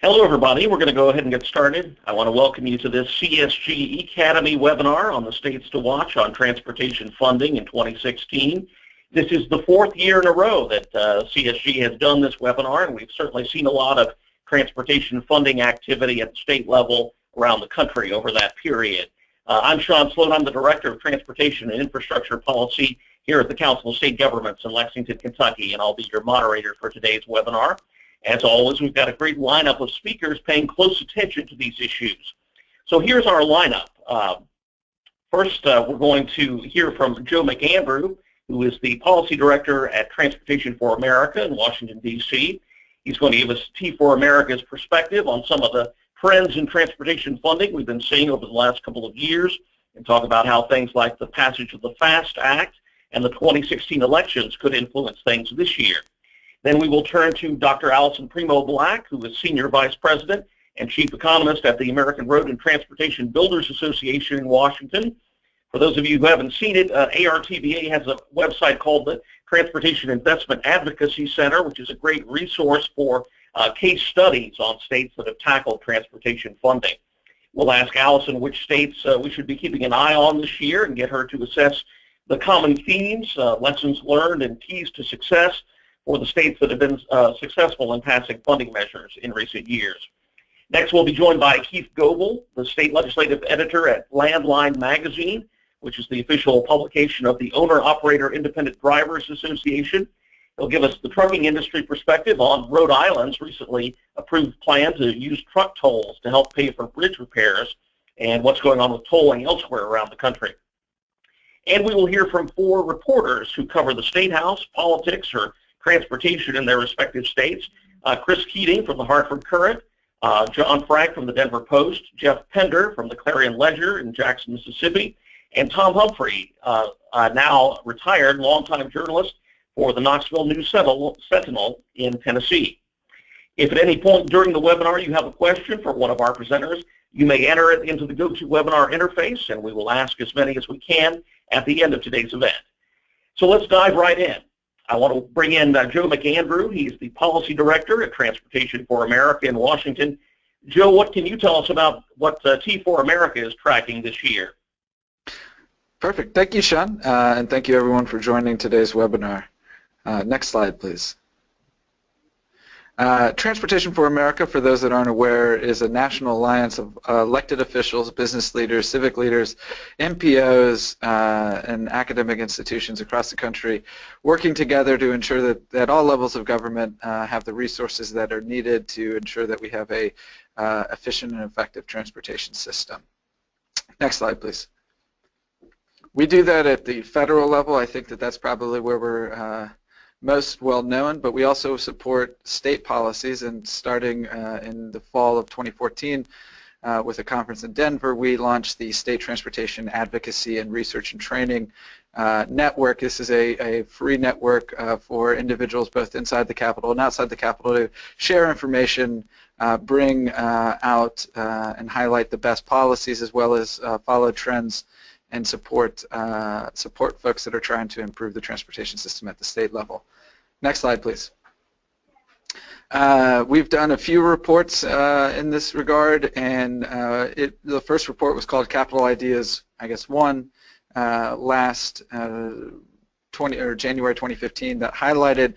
Hello, everybody. We're going to go ahead and get started. I want to welcome you to this CSG eCademy webinar on the states to watch on transportation funding in 2016. This is the fourth year in a row that CSG has done this webinar, and we've certainly seen a lot of transportation funding activity at the state level around the country over that period. I'm Sean Sloan. I'm the Director of Transportation and Infrastructure Policy here at the Council of State Governments in Lexington, Kentucky, and I'll be your moderator for today's webinar. As always, we've got a great lineup of speakers paying close attention to these issues. So here's our lineup. First, we're going to hear from Joe McAndrew, who is the Policy Director at Transportation for America in Washington, D.C. He's going to give us T4 America's perspective on some of the trends in transportation funding we've been seeing over the last couple of years, and talk about how things like the passage of the FAST Act and the 2016 elections could influence things this year. Then we will turn to Dr. Allison Primo Black, who is Senior Vice President and Chief Economist at the American Road and Transportation Builders Association in Washington. For those of you who haven't seen it, ARTBA has a website called the Transportation Investment Advocacy Center, which is a great resource for case studies on states that have tackled transportation funding. We'll ask Allison which states we should be keeping an eye on this year and get her to assess the common themes, lessons learned, and keys to success for the states that have been successful in passing funding measures in recent years. Next, we'll be joined by Keith Goebel, the State Legislative Editor at Landline Magazine, which is the official publication of the Owner-Operator Independent Drivers Association. He'll give us the trucking industry perspective on Rhode Island's recently approved plan to use truck tolls to help pay for bridge repairs and what's going on with tolling elsewhere around the country. And we will hear from 4 reporters who cover the State House, politics, or transportation in their respective states. Chris Keating from the Hartford Courant, John Frank from the Denver Post, Jeff Pender from the Clarion Ledger in Jackson, Mississippi, and Tom Humphrey, now retired longtime journalist for the Knoxville News Sentinel in Tennessee. If at any point during the webinar you have a question for one of our presenters, you may enter it into the GoToWebinar interface, and we will ask as many as we can at the end of today's event. So let's dive right in. I want to bring in Joe McAndrew. He's the Policy Director at Transportation for America in Washington. Joe, what can you tell us about what T4 America is tracking this year? Perfect. Thank you, Sean, and thank you, everyone, for joining today's webinar. Next slide, please. Transportation for America, for those that aren't aware, is a national alliance of elected officials, business leaders, civic leaders, NPOs, and academic institutions across the country working together to ensure that at all levels of government have the resources that are needed to ensure that we have a efficient and effective transportation system. Next slide, please. We do that at the federal level. I think that that's probably where we're most well known, but we also support state policies, and starting in the fall of 2014 with a conference in Denver, we launched the State Transportation Advocacy and Research and Training Network. This is a free network for individuals both inside the Capitol and outside the Capitol to share information, bring out and highlight the best policies, as well as follow trends and support folks that are trying to improve the transportation system at the state level. Next slide, please. We've done a few reports in this regard, and the first report was called Capital Ideas, I guess, 1, last January 2015, that highlighted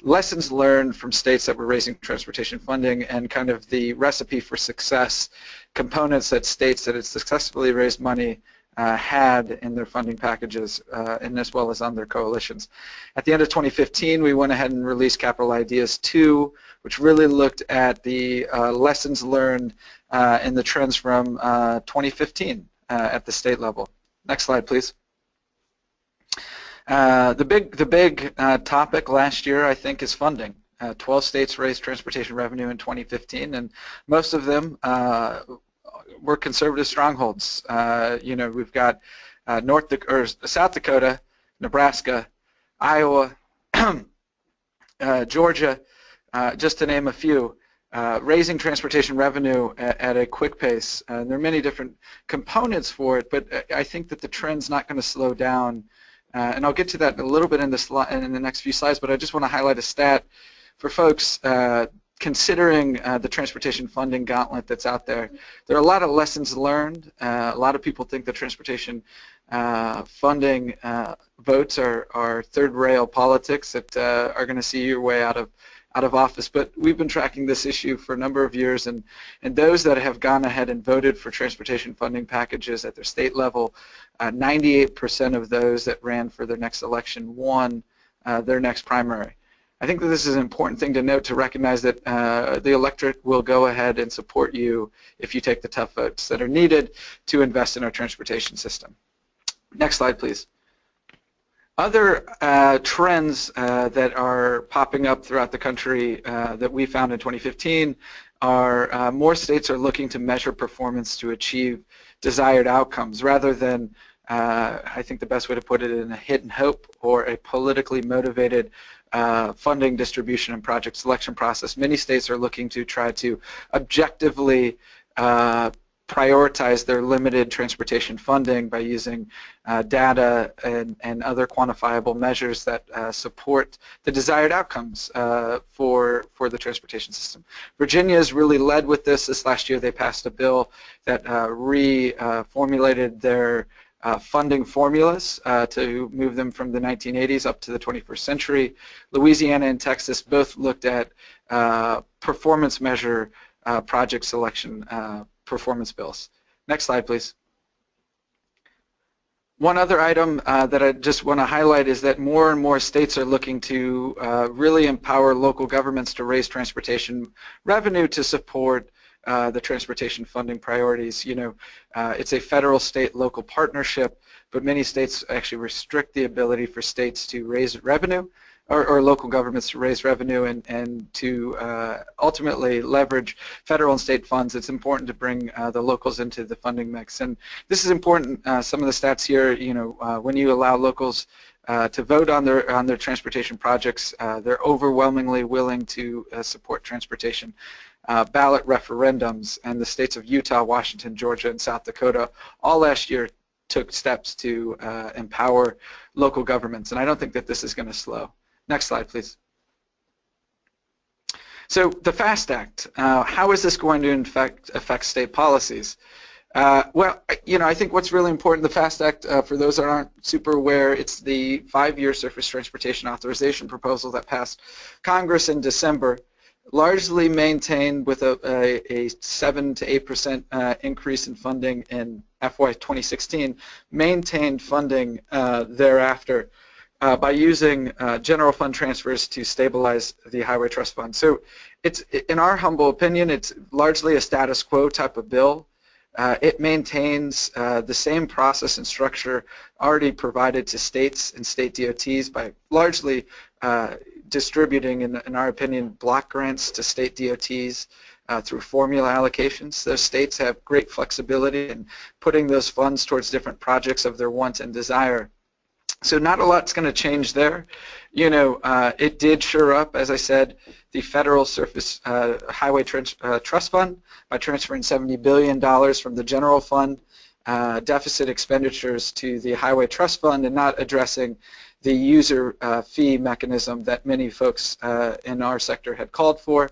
lessons learned from states that were raising transportation funding and kind of the recipe for success, components that states that had successfully raised money had in their funding packages, and as well as on their coalitions. At the end of 2015, we went ahead and released Capital Ideas 2, which really looked at the lessons learned and the trends from 2015 at the state level. Next slide, please. The big topic last year, I think, is funding. 12 states raised transportation revenue in 2015, and most of them were conservative strongholds. We've got South Dakota, Nebraska, Iowa, Georgia, just to name a few, raising transportation revenue at a quick pace. There are many different components for it, but I think that the trend's not going to slow down. And I'll get to that a little bit in the next few slides, but I just want to highlight a stat for folks. considering the transportation funding gauntlet that's out there, there are a lot of lessons learned. A lot of people think that transportation funding votes are third rail politics that are going to see your way out of office, but we've been tracking this issue for a number of years, and those that have gone ahead and voted for transportation funding packages at their state level, 98% of those that ran for their next election won their next primary. I think that this is an important thing to note, to recognize that the electorate will go ahead and support you if you take the tough votes that are needed to invest in our transportation system. Next slide, please. Other trends that are popping up throughout the country that we found in 2015 are more states are looking to measure performance to achieve desired outcomes rather than, I think the best way to put it, in a hit and hope or a politically motivated funding distribution and project selection process. Many states are looking to try to objectively prioritize their limited transportation funding by using data and other quantifiable measures that support the desired outcomes for the transportation system. Virginia has really led with this. This last year they passed a bill that reformulated their funding formulas to move them from the 1980s up to the 21st century. Louisiana and Texas both looked at performance measure project selection performance bills. Next slide, please. One other item that I just want to highlight is that more and more states are looking to really empower local governments to raise transportation revenue to support the transportation funding priorities. You know, it's a federal, state, local partnership, but many states actually restrict the ability for states to raise revenue or local governments to raise revenue and to ultimately leverage federal and state funds. It's important to bring the locals into the funding mix. And this is important. Some of the stats here, you know, when you allow locals to vote on their transportation projects, they're overwhelmingly willing to support transportation. Ballot referendums, and the states of Utah, Washington, Georgia, and South Dakota all last year took steps to empower local governments, and I don't think that this is going to slow. Next slide, please. So the FAST Act, how is this going to affect state policies? Well, you know, I think what's really important, the FAST Act, for those that aren't super aware, it's the 5-year Surface Transportation Authorization proposal that passed Congress in December, largely maintained with a 7 to 8% increase in funding in FY 2016, maintained funding thereafter by using general fund transfers to stabilize the Highway Trust Fund. So it's, in our humble opinion, it's largely a status quo type of bill. It maintains the same process and structure already provided to states and state DOTs by largely distributing, in our opinion, block grants to state DOTs through formula allocations. Those states have great flexibility in putting those funds towards different projects of their want and desire. So not a lot's going to change there. You know, it did shore up, as I said, the Federal Surface Highway Trust Fund by transferring $70 billion from the general fund deficit expenditures to the Highway Trust Fund and not addressing the user fee mechanism that many folks in our sector had called for.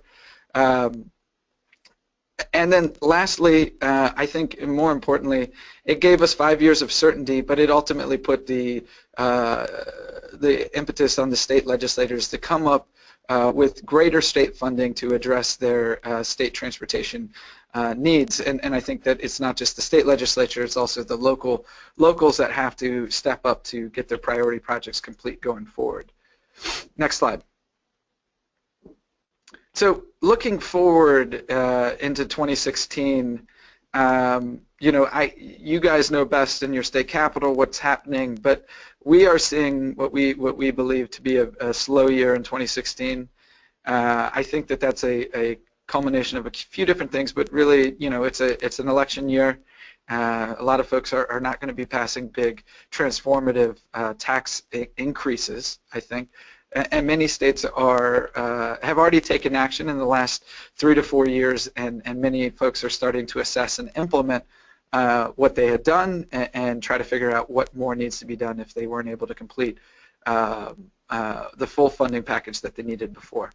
And then lastly, I think more importantly, it gave us 5 years of certainty, but it ultimately put the impetus on the state legislators to come up with greater state funding to address their state transportation needs. And I think that it's not just the state legislature, it's also the locals that have to step up to get their priority projects complete going forward. Next slide. So looking forward into 2016, you know, you guys know best in your state capital what's happening, but we are seeing what we believe to be a slow year in 2016. I think that that's a culmination of a few different things, but really, you know, it's an election year. A lot of folks are not going to be passing big transformative tax increases, I think. And many states have already taken action in the last 3 to 4 years, and many folks are starting to assess and implement what they had done and try to figure out what more needs to be done if they weren't able to complete the full funding package that they needed before.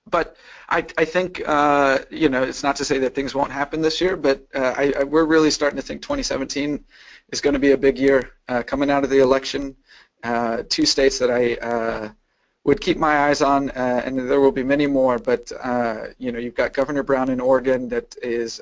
But I think, it's not to say that things won't happen this year, but we're really starting to think 2017 is going to be a big year coming out of the election. Two states that I would keep my eyes on, and there will be many more, but you've got Governor Brown in Oregon that is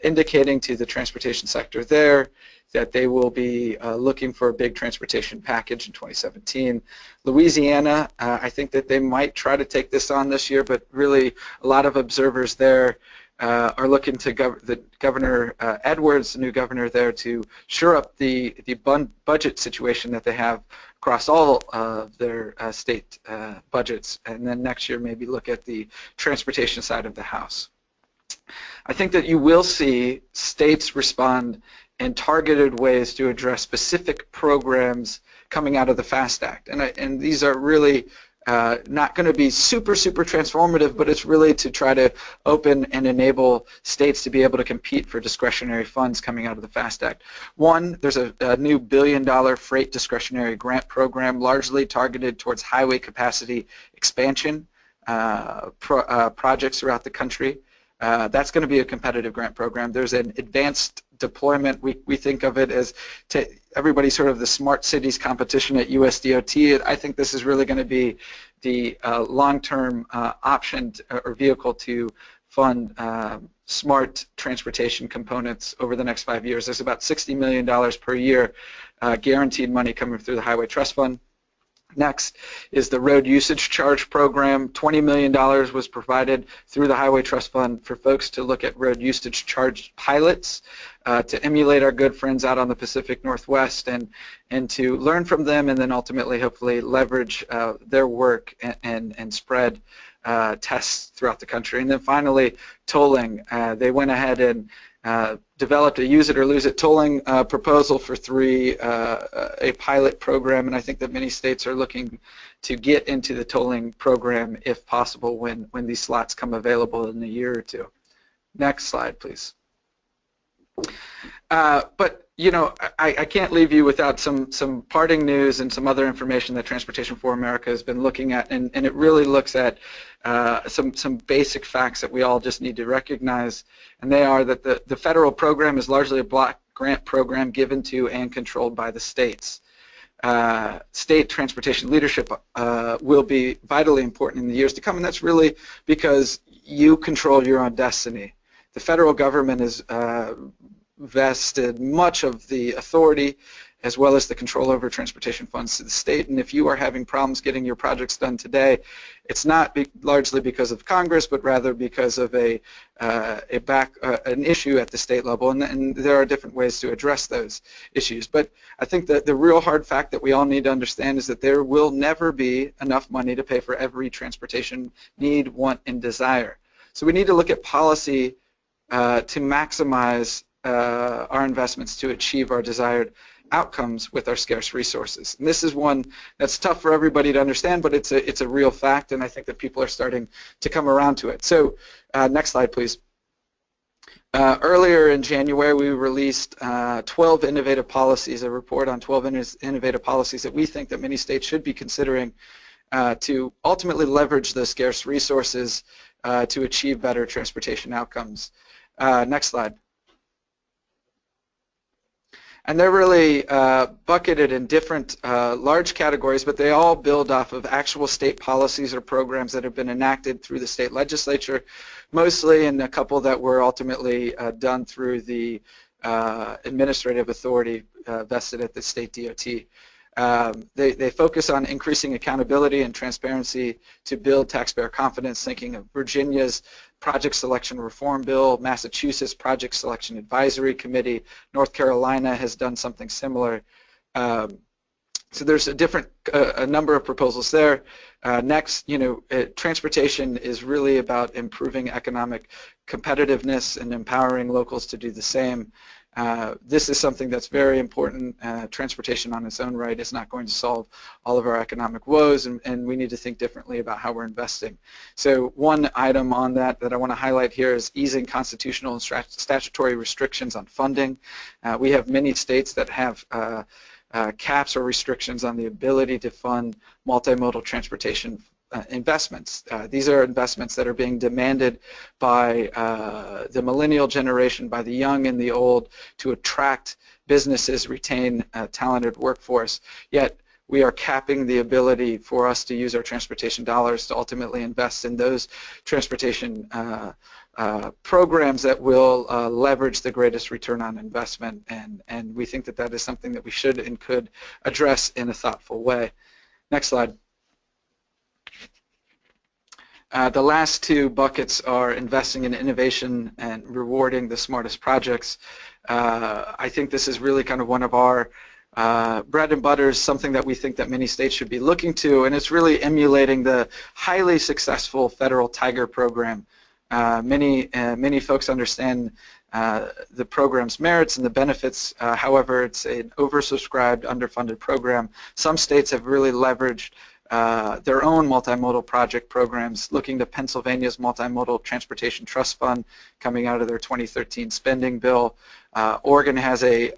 indicating to the transportation sector there that they will be looking for a big transportation package in 2017. Louisiana, I think that they might try to take this on this year, but really a lot of observers there are looking to Governor Edwards, the new governor there, to shore up the budget situation that they have across all of their state budgets, and then next year maybe look at the transportation side of the house. I think that you will see states respond in targeted ways to address specific programs coming out of the FAST Act. And these are really not going to be super transformative, but it's really to try to open and enable states to be able to compete for discretionary funds coming out of the FAST Act. One, there's a new $1 billion freight discretionary grant program largely targeted towards highway capacity expansion projects throughout the country. That's going to be a competitive grant program. There's an advanced deployment. We think of it as everybody sort of the smart cities competition at USDOT. I think this is really going to be the long-term option or vehicle to fund smart transportation components over the next 5 years. There's about $60 million per year guaranteed money coming through the Highway Trust Fund. Next is the road usage charge program. $20 million was provided through the Highway Trust Fund for folks to look at road usage charge pilots to emulate our good friends out on the Pacific Northwest and to learn from them, and then ultimately hopefully leverage their work and spread tests throughout the country. And then finally, tolling. They went ahead and developed a use it or lose it tolling proposal for a pilot program, and I think that many states are looking to get into the tolling program if possible when these slots come available in a year or two. Next slide, please. But I can't leave you without some parting news and some other information that Transportation for America has been looking at, and it really looks at some basic facts that we all just need to recognize, and they are that the federal program is largely a block grant program given to and controlled by the states. State transportation leadership will be vitally important in the years to come, and that's really because you control your own destiny. The federal government is vested much of the authority as well as the control over transportation funds to the state, and if you are having problems getting your projects done today, it's not largely because of Congress, but rather because of an issue at the state level, and there are different ways to address those issues. But I think that the real hard fact that we all need to understand is that there will never be enough money to pay for every transportation need, want, and desire. So we need to look at policy to maximize our investments to achieve our desired outcomes with our scarce resources. And this is one that's tough for everybody to understand, but it's a real fact, and I think that people are starting to come around to it. So next slide, please. Earlier in January, we released 12 innovative policies, a report on 12 innovative policies that we think that many states should be considering to ultimately leverage those scarce resources to achieve better transportation outcomes. Next slide. And they're really bucketed in different large categories, but they all build off of actual state policies or programs that have been enacted through the state legislature, mostly, and a couple that were ultimately done through the administrative authority vested at the state DOT. They focus on increasing accountability and transparency to build taxpayer confidence, thinking of Virginia's Project Selection Reform Bill, Massachusetts Project Selection Advisory Committee, North Carolina has done something similar. So there's a number of proposals there. Next, transportation is really about improving economic competitiveness and empowering locals to do the same. This is something that's very important. Transportation on its own right is not going to solve all of our economic woes, and we need to think differently about how we're investing. So one item on that I want to highlight here is easing constitutional and statutory restrictions on funding. We have many states that have caps or restrictions on the ability to fund multimodal transportation investments. These are investments that are being demanded by the millennial generation, by the young and the old, to attract businesses, retain a talented workforce. Yet we are capping the ability for us to use our transportation dollars to ultimately invest in those transportation programs that will leverage the greatest return on investment, and we think that that is something that we should and could address in a thoughtful way. Next slide. The last two buckets are investing in innovation and rewarding the smartest projects. I think this is really kind of one of our bread and butter, is something that we think that many states should be looking to, and it's really emulating the highly successful federal Tiger program. Many folks understand the program's merits and the benefits. However, it's an oversubscribed, underfunded program. Some states have really leveraged their own multimodal project programs, looking to Pennsylvania's Multimodal Transportation Trust Fund coming out of their 2013 spending bill. Oregon has a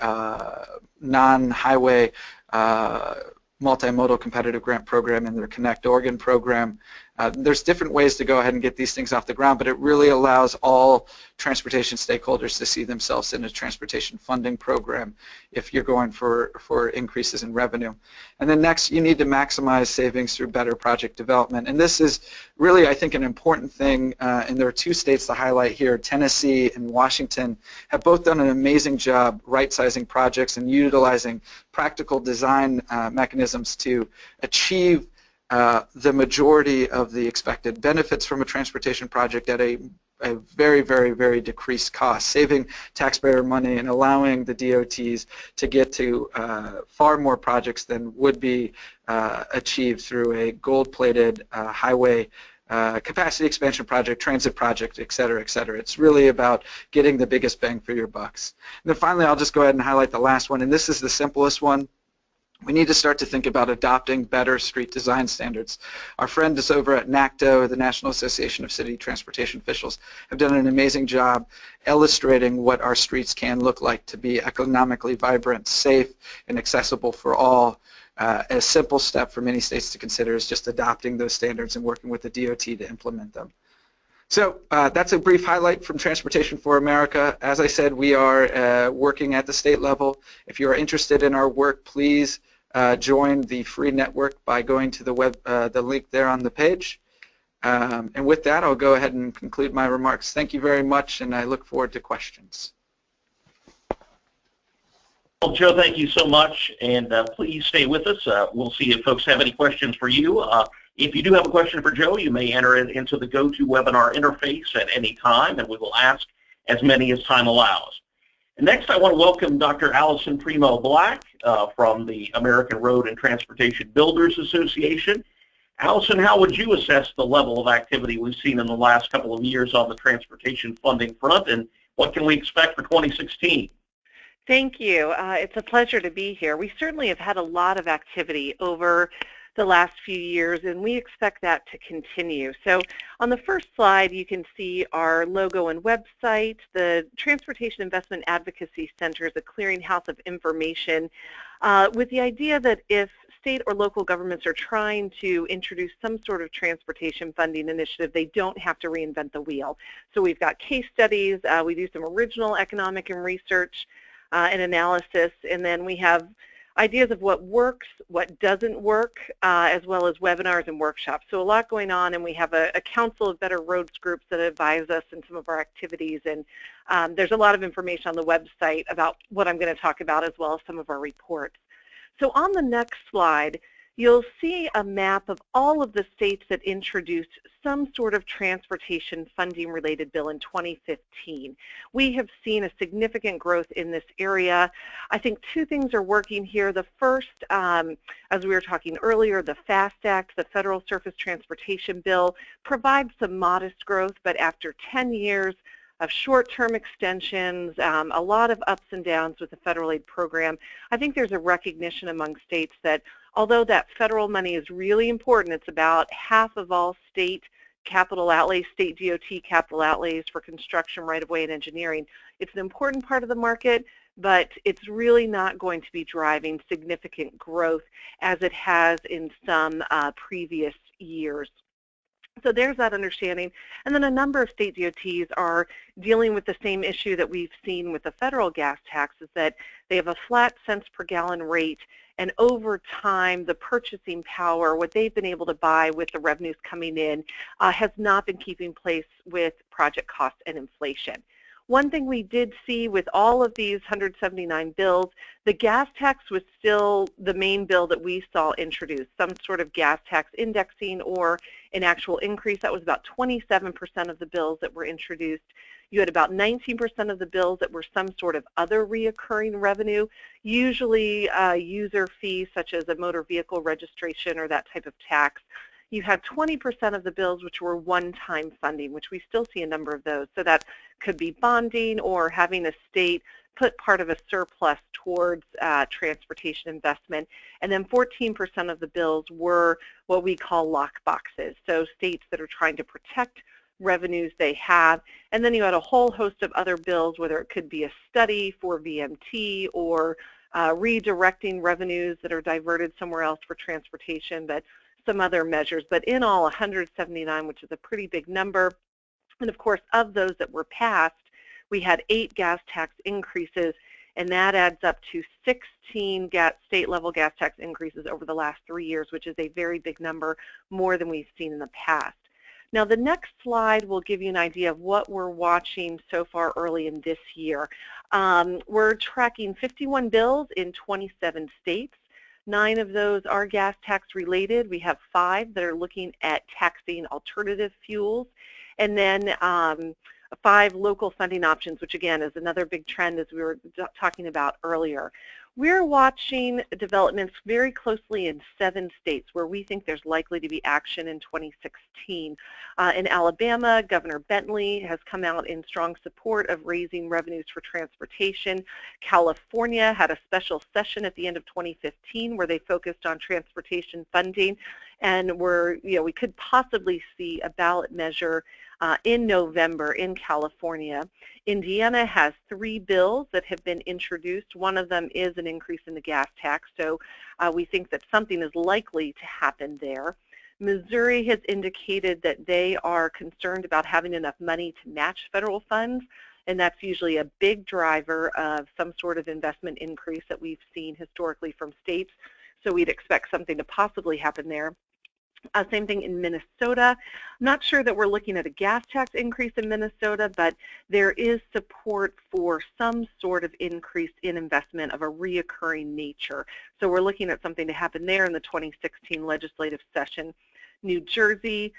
non-highway multimodal competitive grant program in their Connect Oregon program. There's different ways to go ahead and get these things off the ground, but it really allows all transportation stakeholders to see themselves in a transportation funding program if you're going for increases in revenue. And then next, you need to maximize savings through better project development. And this is really, I think, an important thing, and there are two states to highlight here. Tennessee and Washington have both done an amazing job right-sizing projects and utilizing practical design mechanisms to achieve the majority of the expected benefits from a transportation project at a very, very, very decreased cost, saving taxpayer money and allowing the DOTs to get to far more projects than would be achieved through a gold-plated highway capacity expansion project, transit project, et cetera, et cetera. It's really about getting the biggest bang for your bucks. And then finally, I'll just go ahead and highlight the last one, and this is the simplest one. We need to start to think about adopting better street design standards. Our friends over at NACTO, the National Association of City Transportation Officials, have done an amazing job illustrating what our streets can look like to be economically vibrant, safe, and accessible for all. A simple step for many states to consider is just adopting those standards and working with the DOT to implement them. So that's a brief highlight from Transportation for America. As I said, we are working at the state level. If you are interested in our work, please join the free network by going to the link there on the page. And with that, I'll go ahead and conclude my remarks. Thank you very much, and I look forward to questions. Well, Joe, thank you so much, and please stay with us. We'll see if folks have any questions for you. If you do have a question for Joe, you may enter it into the GoToWebinar interface at any time, and we will ask as many as time allows. And next, I want to welcome Dr. Allison Primo Black from the American Road and Transportation Builders Association. Allison, how would you assess the level of activity we've seen in the last couple of years on the transportation funding front, and what can we expect for 2016? Thank you. It's a pleasure to be here. We certainly have had a lot of activity over the last few years, and we expect that to continue. So on the first slide, you can see our logo and website. The Transportation Investment Advocacy Center is a clearinghouse of information with the idea that if state or local governments are trying to introduce some sort of transportation funding initiative, they don't have to reinvent the wheel. So we've got case studies, we do some original economic and research and analysis, and then we have ideas of what works, what doesn't work, as well as webinars and workshops. So a lot going on, and we have a Council of Better Roads groups that advise us in some of our activities, and there's a lot of information on the website about what I'm going to talk about, as well as some of our reports. So on the next slide, you'll see a map of all of the states that introduced some sort of transportation funding related bill in 2015. We have seen a significant growth in this area. I think two things are working here. The first, as we were talking earlier, the FAST Act, the Federal Surface Transportation Bill, provides some modest growth, but after 10 years of short-term extensions, a lot of ups and downs with the federal aid program, I think there's a recognition among states that although that federal money is really important, it's about half of all state capital outlays, state DOT capital outlays for construction, right-of-way, and engineering. It's an important part of the market. but it's really not going to be driving significant growth as it has in some previous years. So there's that understanding. And then a number of state DOTs are dealing with the same issue that we've seen with the federal gas tax, is that they have a flat cents per gallon rate, and over time the purchasing power, what they've been able to buy with the revenues coming in, has not been keeping pace with project costs and inflation. One thing we did see with all of these 179 bills, the gas tax was still the main bill that we saw introduced, some sort of gas tax indexing or an actual increase. That was about 27% of the bills that were introduced. You had about 19% of the bills that were some sort of other reoccurring revenue, usually user fees such as a motor vehicle registration or that type of tax. You had 20% of the bills which were one-time funding, which we still see a number of those. So that could be bonding or having a state put part of a surplus towards transportation investment. And then 14% of the bills were what we call lock boxes, so states that are trying to protect revenues they have. And then you had a whole host of other bills, whether it could be a study for VMT or redirecting revenues that are diverted somewhere else for transportation, but some other measures. But in all, 179, which is a pretty big number. And of course, of those that were passed, we had 8 gas tax increases, and that adds up to 16 state-level gas tax increases over the last 3 years, which is a very big number, more than we've seen in the past. Now, the next slide will give you an idea of what we're watching so far early in this year. We're tracking 51 bills in 27 states. 9 of those are gas tax related. We have 5 that are looking at taxing alternative fuels, and then 5 local funding options, which again is another big trend as we were talking about earlier. We're watching developments very closely in 7 states where we think there's likely to be action in 2016. In Alabama, Governor Bentley has come out in strong support of raising revenues for transportation. California had a special session at the end of 2015 where they focused on transportation funding, and we could possibly see a ballot measure in November in California. Indiana has 3 bills that have been introduced. One of them is an increase in the gas tax, so we think that something is likely to happen there. Missouri has indicated that they are concerned about having enough money to match federal funds, and that's usually a big driver of some sort of investment increase that we've seen historically from states, so we'd expect something to possibly happen there. Same thing in Minnesota. I'm not sure that we're looking at a gas tax increase in Minnesota, but there is support for some sort of increase in investment of a reoccurring nature. So we're looking at something to happen there in the 2016 legislative session. New Jersey,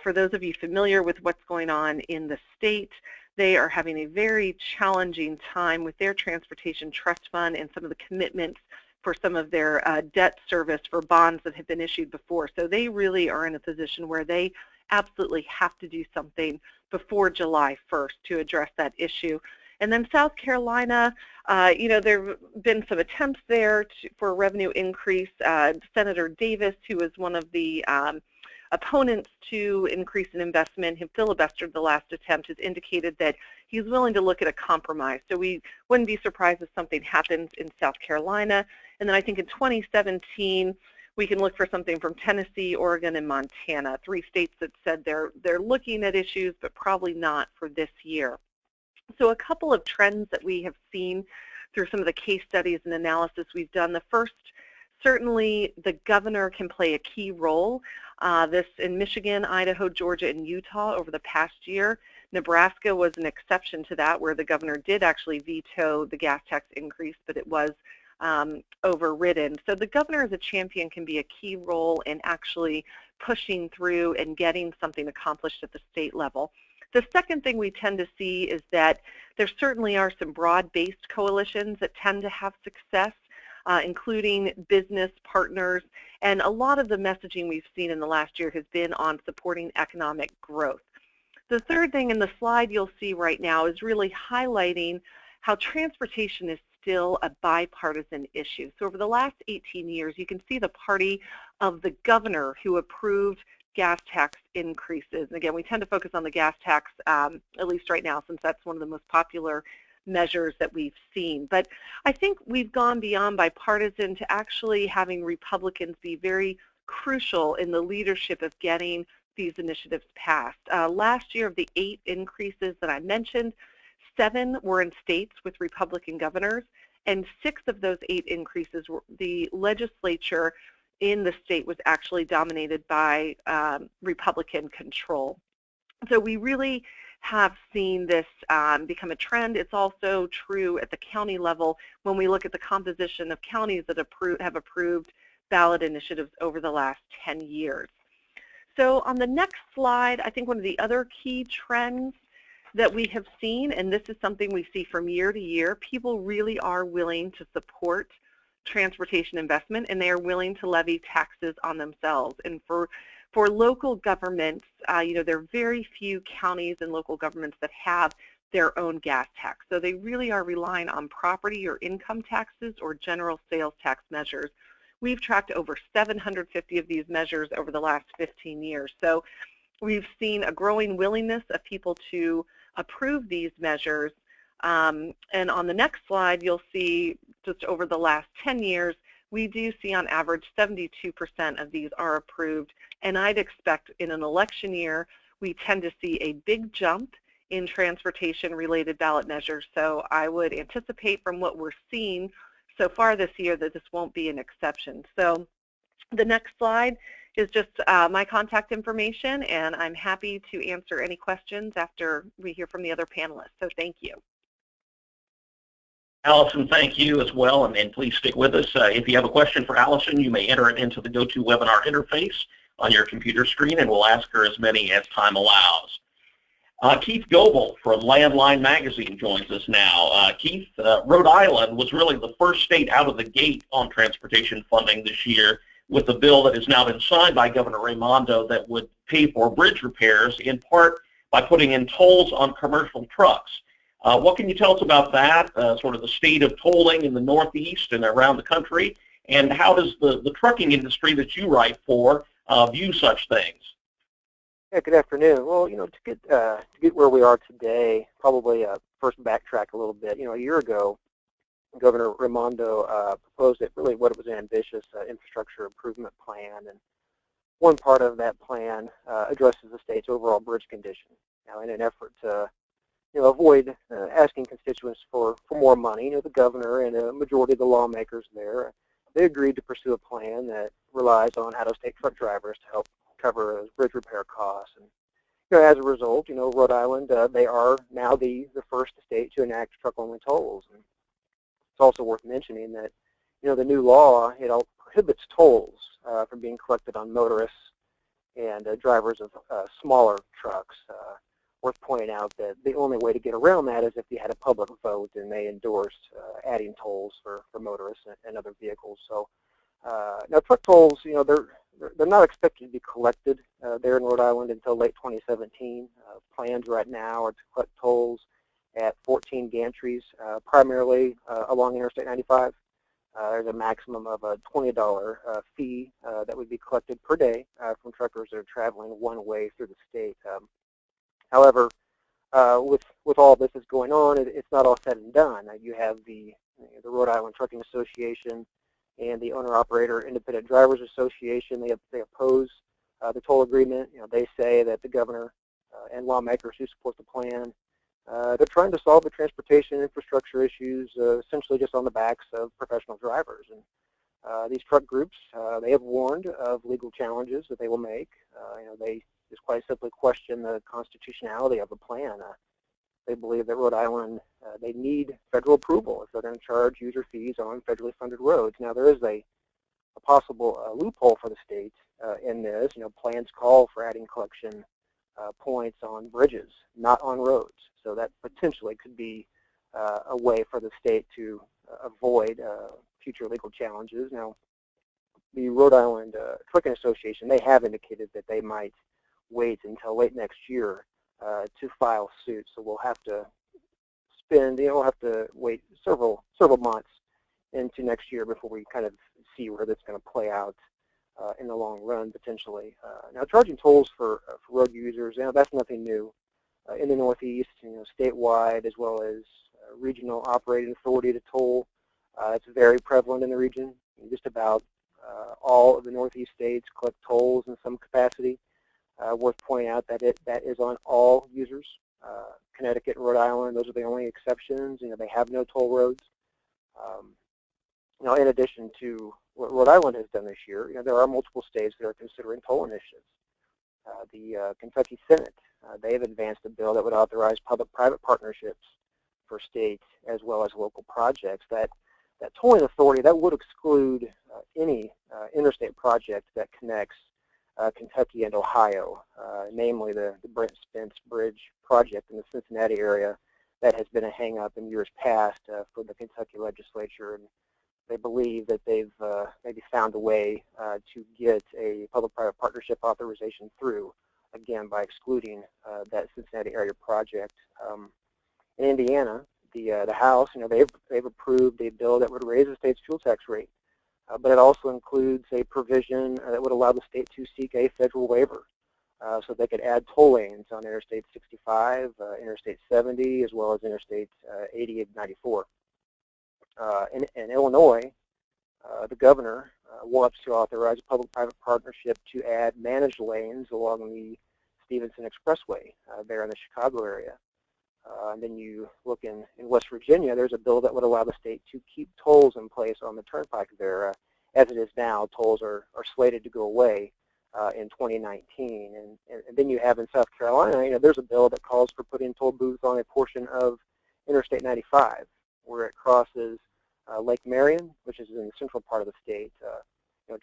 for those of you familiar with what's going on in the state, they are having a very challenging time with their transportation trust fund and some of the commitments for some of their debt service for bonds that have been issued before. So they really are in a position where they absolutely have to do something before July 1st to address that issue. And then South Carolina, there have been some attempts there for a revenue increase. Senator Davis, who was one of the opponents to increase in investment, have filibustered the last attempt, has indicated that he's willing to look at a compromise. So we wouldn't be surprised if something happens in South Carolina. And then I think in 2017, we can look for something from Tennessee, Oregon, and Montana, 3 states that said they're looking at issues, but probably not for this year. So a couple of trends that we have seen through some of the case studies and analysis we've done. The first, certainly the governor can play a key role. This in Michigan, Idaho, Georgia, and Utah over the past year. Nebraska was an exception to that, where the governor did actually veto the gas tax increase, but it was overridden. So the governor as a champion can be a key role in actually pushing through and getting something accomplished at the state level. The second thing we tend to see is that there certainly are some broad-based coalitions that tend to have success, including business partners, and a lot of the messaging we've seen in the last year has been on supporting economic growth. The third thing in the slide you'll see right now is really highlighting how transportation is still a bipartisan issue. So over the last 18 years, you can see the party of the governor who approved gas tax increases. And again, we tend to focus on the gas tax, at least right now, since that's one of the most popular measures that we've seen. But I think we've gone beyond bipartisan to actually having Republicans be very crucial in the leadership of getting these initiatives passed. Last year, of the 8 increases that I mentioned, 7 were in states with Republican governors, and 6 of those 8 increases were the legislature in the state was actually dominated by Republican control. So we really have seen this become a trend. It's also true at the county level when we look at the composition of counties that have approved ballot initiatives over the last 10 years. So on the next slide, I think one of the other key trends that we have seen, and this is something we see from year to year, people really are willing to support transportation investment, and they are willing to levy taxes on themselves. And for local governments, there are very few counties and local governments that have their own gas tax. So they really are relying on property or income taxes or general sales tax measures. We've tracked over 750 of these measures over the last 15 years. So we've seen a growing willingness of people to approve these measures. And on the next slide, you'll see just over the last 10 years, we do see on average 72% of these are approved. And I'd expect in an election year, we tend to see a big jump in transportation-related ballot measures. So I would anticipate from what we're seeing so far this year that this won't be an exception. So the next slide is just my contact information, and I'm happy to answer any questions after we hear from the other panelists. So thank you. Allison, thank you as well, and please stick with us. If you have a question for Allison, you may enter it into the GoToWebinar interface on your computer screen, and we'll ask her as many as time allows. Keith Goebel from Landline Magazine joins us now. Keith, Rhode Island was really the first state out of the gate on transportation funding this year with a bill that has now been signed by Governor Raimondo that would pay for bridge repairs, in part by putting in tolls on commercial trucks. What can you tell us about that, sort of the state of tolling in the Northeast and around the country, and how does the trucking industry that you write for view such things? Yeah, good afternoon. Well, to get where we are today, probably first backtrack a little bit. A year ago, Governor Raimondo proposed what it was an ambitious infrastructure improvement plan, and one part of that plan addresses the state's overall bridge condition. Now, in an effort to avoid asking constituents for more money, the governor and a majority of the lawmakers there, they agreed to pursue a plan that relies on out-of-state truck drivers to help cover those bridge repair costs. And as a result, Rhode Island, they are now the first state to enact truck-only tolls. And it's also worth mentioning that the new law prohibits tolls from being collected on motorists and drivers of smaller trucks. Worth pointing out that the only way to get around that is if you had a public vote and they endorsed adding tolls for motorists and other vehicles. So now truck tolls, they're not expected to be collected there in Rhode Island until late 2017. Plans right now are to collect tolls at 14 gantries, primarily along Interstate 95. There's a maximum of a $20 fee that would be collected per day from truckers that are traveling one way through the state. However, with all this is going on, it's not all said and done. You have the Rhode Island Trucking Association and the Owner-Operator Independent Drivers Association. They oppose the toll agreement. They say that the governor and lawmakers who support the plan, they're trying to solve the transportation infrastructure issues essentially just on the backs of professional drivers. And these truck groups, they have warned of legal challenges that they will make. They just quite simply question the constitutionality of the plan. They believe that Rhode Island, they need federal approval if they're going to charge user fees on federally funded roads. Now, there is a possible loophole for the state in this. Plans call for adding collection points on bridges, not on roads. So that potentially could be a way for the state to avoid future legal challenges. Now, the Rhode Island Trucking Association, they have indicated that they might wait until late next year to file suit. So we'll have to wait several months into next year before we kind of see where that's going to play out in the long run potentially. Now, charging tolls for road users, that's nothing new in the Northeast. Statewide as well as regional operating authority to toll. It's very prevalent in the region. Just about all of the Northeast states collect tolls in some capacity. Worth pointing out that that is on all users. Connecticut and Rhode Island, those are the only exceptions. They have no toll roads. In addition to what Rhode Island has done this year, there are multiple states that are considering toll initiatives. The Kentucky Senate, they've advanced a bill that would authorize public-private partnerships for states as well as local projects. That tolling authority, that would exclude any interstate project that connects Kentucky and Ohio, namely the Brent Spence Bridge project in the Cincinnati area that has been a hang-up in years past for the Kentucky legislature. And they believe that they've maybe found a way to get a public-private partnership authorization through, again, by excluding that Cincinnati area project. In Indiana, the House, they've approved a bill that would raise the state's fuel tax rate, but it also includes a provision that would allow the state to seek a federal waiver, so they could add toll lanes on Interstate 65, Interstate 70, as well as Interstate 80 and 94. In Illinois, the governor wants to authorize a public-private partnership to add managed lanes along the Stevenson Expressway there in the Chicago area. And then you look in West Virginia, there's a bill that would allow the state to keep tolls in place on the turnpike there. As it is now, tolls are slated to go away in 2019. And then you have in South Carolina, there's a bill that calls for putting toll booths on a portion of Interstate 95 where it crosses Lake Marion, which is in the central part of the state.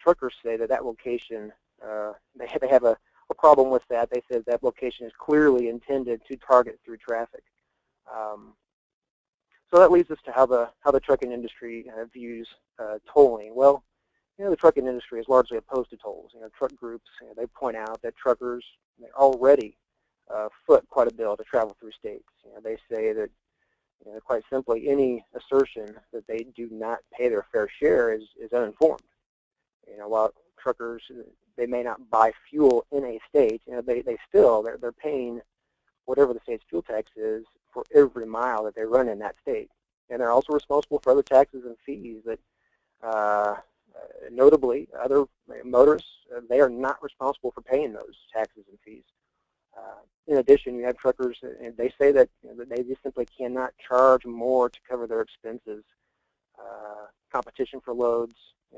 Truckers say that location, they have a problem with that. They said that location is clearly intended to target through traffic. So that leads us to how the trucking industry views tolling. Well, the trucking industry is largely opposed to tolls. Truck groups, they point out that truckers already foot quite a bill to travel through states. They say that, quite simply, any assertion that they do not pay their fair share is uninformed. While truckers, they may not buy fuel in a state, they're paying whatever the state's fuel tax is for every mile that they run in that state. And they're also responsible for other taxes and fees that, notably, other motorists, they are not responsible for paying those taxes and fees. In addition, you have truckers, and they say that they just simply cannot charge more to cover their expenses. Competition for loads,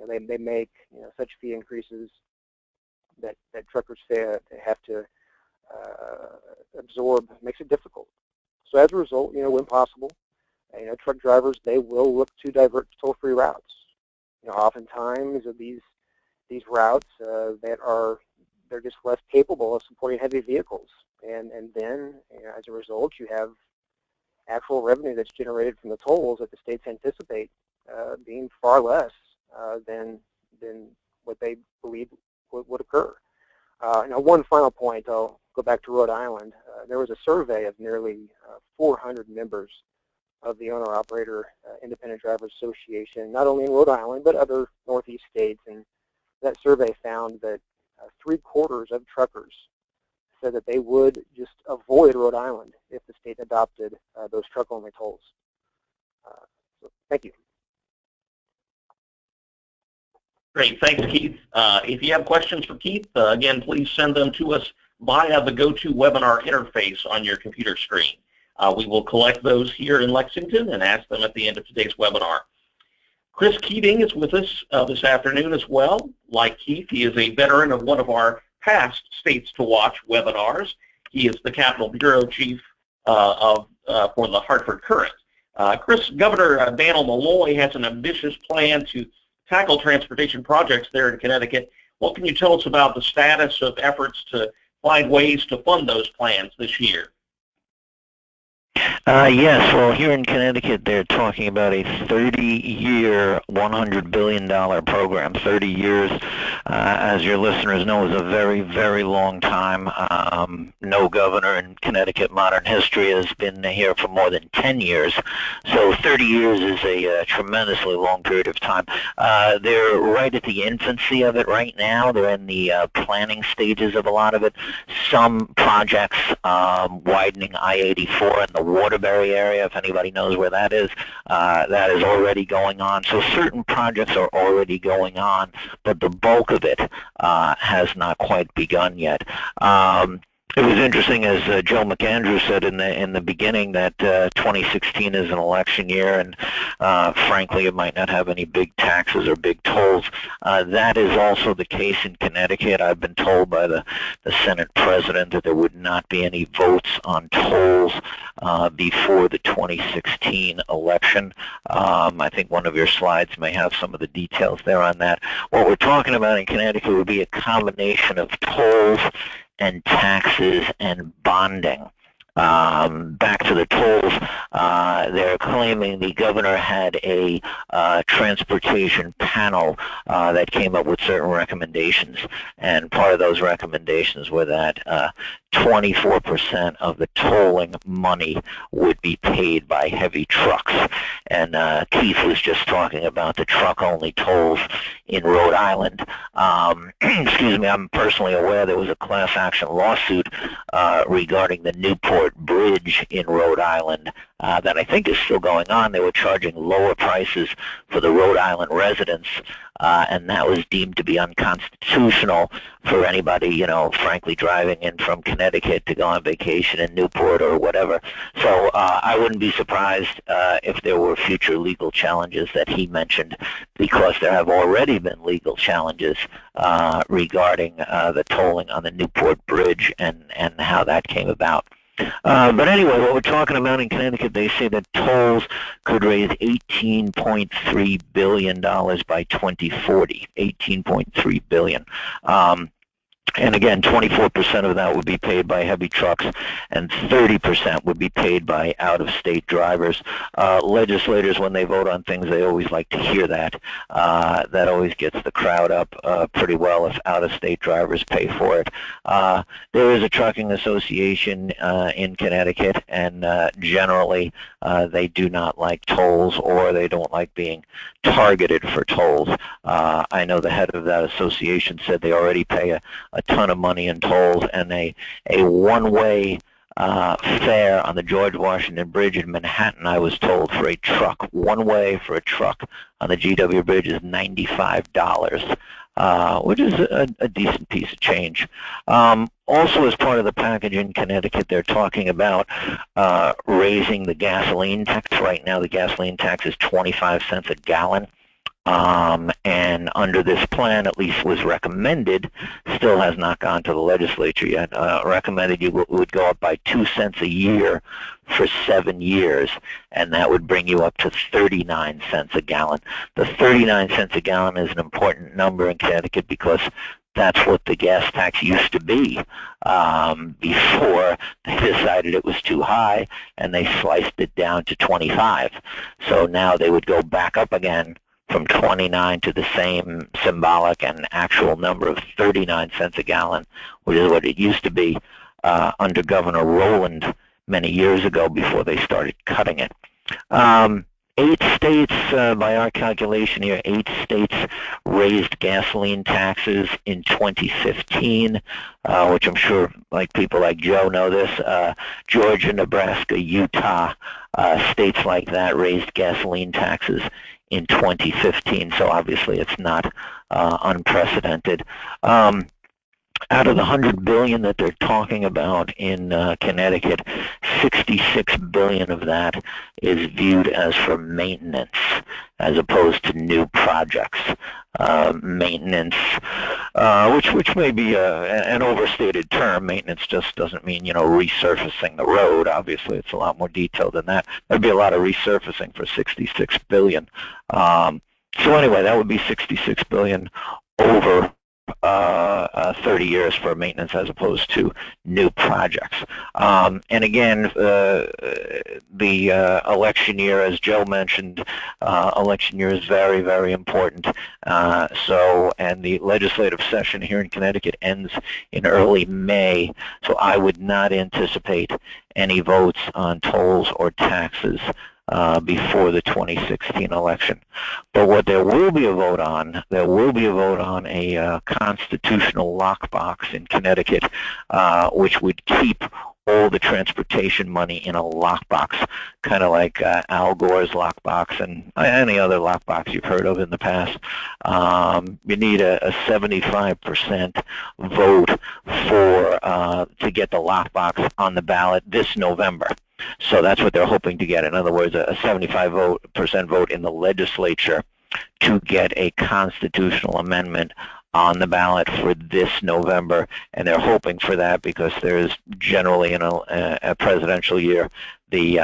they make such fee increases that truckers say they have to absorb, makes it difficult. So as a result, when possible, truck drivers, they will look to divert to toll-free routes. Oftentimes these routes they're just less capable of supporting heavy vehicles, and then as a result, you have actual revenue that's generated from the tolls that the states anticipate being far less than what they believe would occur. Now, one final point, I'll go back to Rhode Island. There was a survey of nearly 400 members of the Owner-Operator Independent Drivers Association, not only in Rhode Island, but other Northeast states, and that survey found that 3/4 of truckers said that they would just avoid Rhode Island if the state adopted those truck-only tolls. So thank you. Great, thanks, Keith. If you have questions for Keith, again, please send them to us via the GoToWebinar interface on your computer screen. We will collect those here in Lexington and ask them at the end of today's webinar. Chris Keating is with us this afternoon as well. Like Keith, he is a veteran of one of our past States to Watch webinars. He is the Capitol Bureau Chief for the Hartford Courant. Chris, Governor Dannel Malloy has an ambitious plan to tackle transportation projects there in Connecticut. What can you tell us about the status of efforts to find ways to fund those plans this year? Yes, well, here in Connecticut, they're talking about a 30-year, $100 billion program. 30 years, as your listeners know, is a very, very long time. No governor in Connecticut modern history has been here for more than 10 years. So 30 years is a tremendously long period of time. They're right at the infancy of it right now. They're in the planning stages of a lot of it. Some projects, widening I-84 and the Waterbury area, if anybody knows where that is already going on. So certain projects are already going on, but the bulk of it has not quite begun yet. It was interesting, as Joe McAndrew said in the beginning, that 2016 is an election year, and frankly, it might not have any big taxes or big tolls. That is also the case in Connecticut. I've been told by the Senate President that there would not be any votes on tolls before the 2016 election. I think one of your slides may have some of the details there on that. What we're talking about in Connecticut would be a combination of tolls and taxes and bonding. Back to the tolls, they're claiming the governor had a transportation panel that came up with certain recommendations, and part of those recommendations were that 24% of the tolling money would be paid by heavy trucks. And Keith was just talking about the truck-only tolls in Rhode Island. Excuse me, I'm personally aware there was a class action lawsuit regarding the Newport Bridge in Rhode Island that I think is still going on. They were charging lower prices for the Rhode Island residents, and that was deemed to be unconstitutional for anybody, you know, frankly, driving in from Connecticut to go on vacation in Newport or whatever. So I wouldn't be surprised if there were future legal challenges that he mentioned, because there have already been legal challenges regarding the tolling on the Newport Bridge and how that came about. But anyway, what we're talking about in Connecticut, they say that tolls could raise $18.3 billion by 2040, $18.3 billion. And again, 24% of that would be paid by heavy trucks, and 30% would be paid by out-of-state drivers. Legislators, when they vote on things, they always like to hear that. That always gets the crowd up pretty well if out-of-state drivers pay for it. There is a trucking association in Connecticut, and generally they do not like tolls, or they don't like being targeted for tolls. I know the head of that association said they already pay a ton of money in tolls, and a one-way fare on the George Washington Bridge in Manhattan, I was told, for a truck, one way for a truck on the GW Bridge is $95, which is a decent piece of change. Also, as part of the package in Connecticut, they're talking about raising the gasoline tax. Right now, the gasoline tax is 25 cents a gallon. And under this plan, at least was recommended, still has not gone to the legislature yet, recommended you would go up by 2 cents a year for 7 years, and that would bring you up to 39 cents a gallon. The 39 cents a gallon is an important number in Connecticut because that's what the gas tax used to be before they decided it was too high, and they sliced it down to 25. So now they would go back up again from 29 to the same symbolic and actual number of 39 cents a gallon, which is what it used to be under Governor Rowland many years ago before they started cutting it. 8 states, by our calculation here, 8 states raised gasoline taxes in 2015, which I'm sure people like Joe know this. Georgia, Nebraska, Utah, states like that raised gasoline taxes in 2015, so obviously it's not unprecedented. Out of the $100 billion that they're talking about in Connecticut, $66 billion of that is viewed as for maintenance as opposed to new projects. Maintenance, which may be an overstated term. Maintenance just doesn't mean, resurfacing the road. Obviously, it's a lot more detailed than that. There'd be a lot of resurfacing for $66 billion. So anyway, that would be $66 billion over 30 years for maintenance as opposed to new projects. And again, the election year, as Joe mentioned, election year is very, very important. And the legislative session here in Connecticut ends in early May, so I would not anticipate any votes on tolls or taxes before the 2016 election. But what there will be a vote on, a constitutional lockbox in Connecticut, which would keep all the transportation money in a lockbox, kind of like Al Gore's lockbox and any other lockbox you've heard of in the past. You need a 75% vote to get the lockbox on the ballot this November. So that's what they're hoping to get. In other words, a 75% vote in the legislature to get a constitutional amendment on the ballot for this November, and they're hoping for that because there's generally in a presidential year the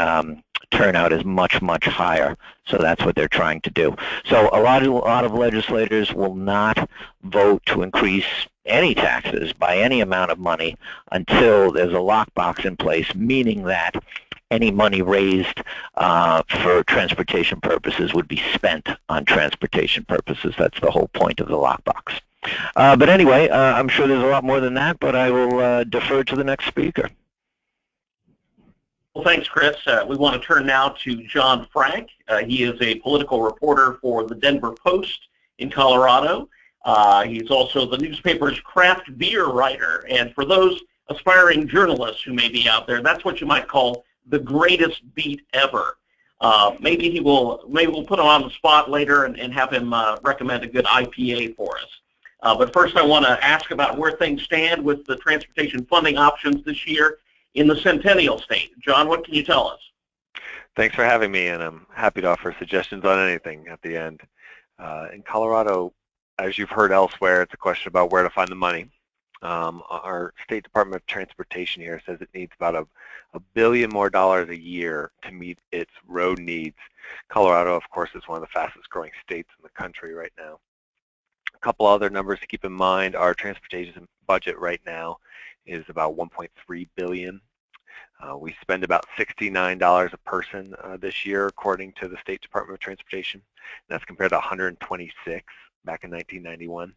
turnout is much, much higher. So that's what they're trying to do. So a lot of legislators will not vote to increase any taxes by any amount of money until there's a lockbox in place, meaning that any money raised for transportation purposes would be spent on transportation purposes. That's the whole point of the lockbox. But anyway, I'm sure there's a lot more than that, but I will defer to the next speaker. Well, thanks, Chris. We want to turn now to John Frank. He is a political reporter for the Denver Post in Colorado. He's also the newspaper's craft beer writer. And for those aspiring journalists who may be out there, that's what you might call the greatest beat ever. Maybe we'll put him on the spot later and have him recommend a good IPA for us. But first I want to ask about where things stand with the transportation funding options this year in the Centennial State. John, what can you tell us? Thanks for having me, and I'm happy to offer suggestions on anything at the end. In Colorado, as you've heard elsewhere, it's a question about where to find the money. Our State Department of Transportation here says it needs about $1 billion more a year to meet its road needs. Colorado, of course, is one of the fastest growing states in the country right now. A couple other numbers to keep in mind. Our transportation budget right now is about $1.3 billion. We spend about $69 a person this year, according to the State Department of Transportation. And that's compared to $126 back in 1991.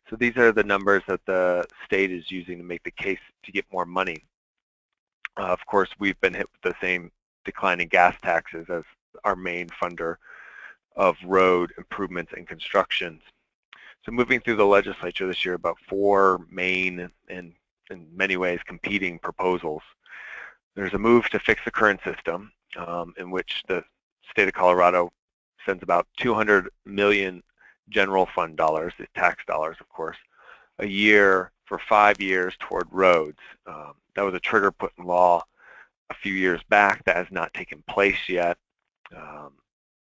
So these are the numbers that the state is using to make the case to get more money. Of course, we've been hit with the same declining gas taxes as our main funder of road improvements and constructions. So moving through the legislature this year, about 4 main and in many ways competing proposals. There's a move to fix the current system in which the state of Colorado sends about $200 million general fund dollars, tax dollars of course, a year for 5 years toward roads. That was a trigger put in law a few years back that has not taken place yet.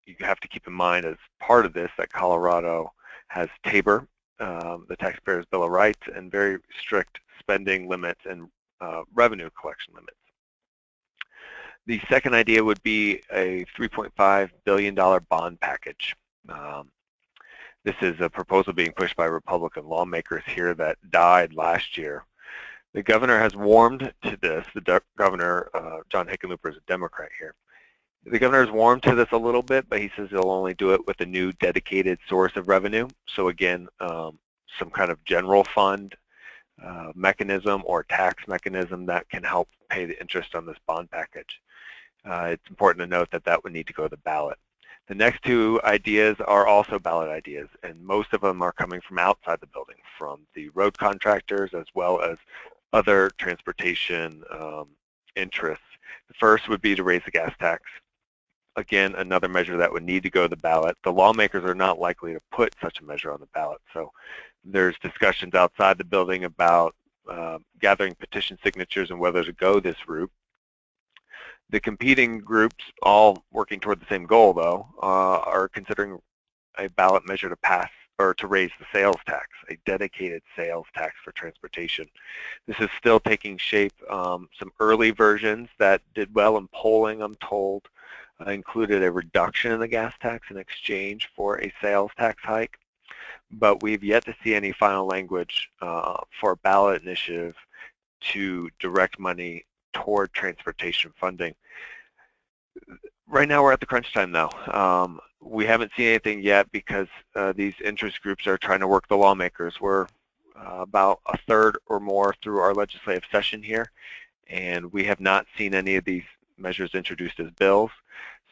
You have to keep in mind as part of this that Colorado has TABOR, the Taxpayers' Bill of Rights, and very strict spending limits and revenue collection limits. The second idea would be a $3.5 billion bond package. This is a proposal being pushed by Republican lawmakers here that died last year. The governor has warmed to this. The governor, John Hickenlooper, is a Democrat here. The governor has warmed to this a little bit, but he says he'll only do it with a new dedicated source of revenue. So again, some kind of general fund mechanism or tax mechanism that can help pay the interest on this bond package. It's important to note that that would need to go to the ballot. The next 2 ideas are also ballot ideas, and most of them are coming from outside the building, from the road contractors as well as other transportation interests. The first would be to raise the gas tax. Again, another measure that would need to go to the ballot. The lawmakers are not likely to put such a measure on the ballot, so there's discussions outside the building about gathering petition signatures and whether to go this route. The competing groups, all working toward the same goal though, are considering a ballot measure to pass or to raise the sales tax, a dedicated sales tax for transportation. This is still taking shape. Some early versions that did well in polling, I'm told, included a reduction in the gas tax in exchange for a sales tax hike. But we've yet to see any final language for a ballot initiative to direct money toward transportation funding. Right now we're at the crunch time though. We haven't seen anything yet because these interest groups are trying to work the lawmakers. We're about 1/3 or more through our legislative session here, and we have not seen any of these measures introduced as bills.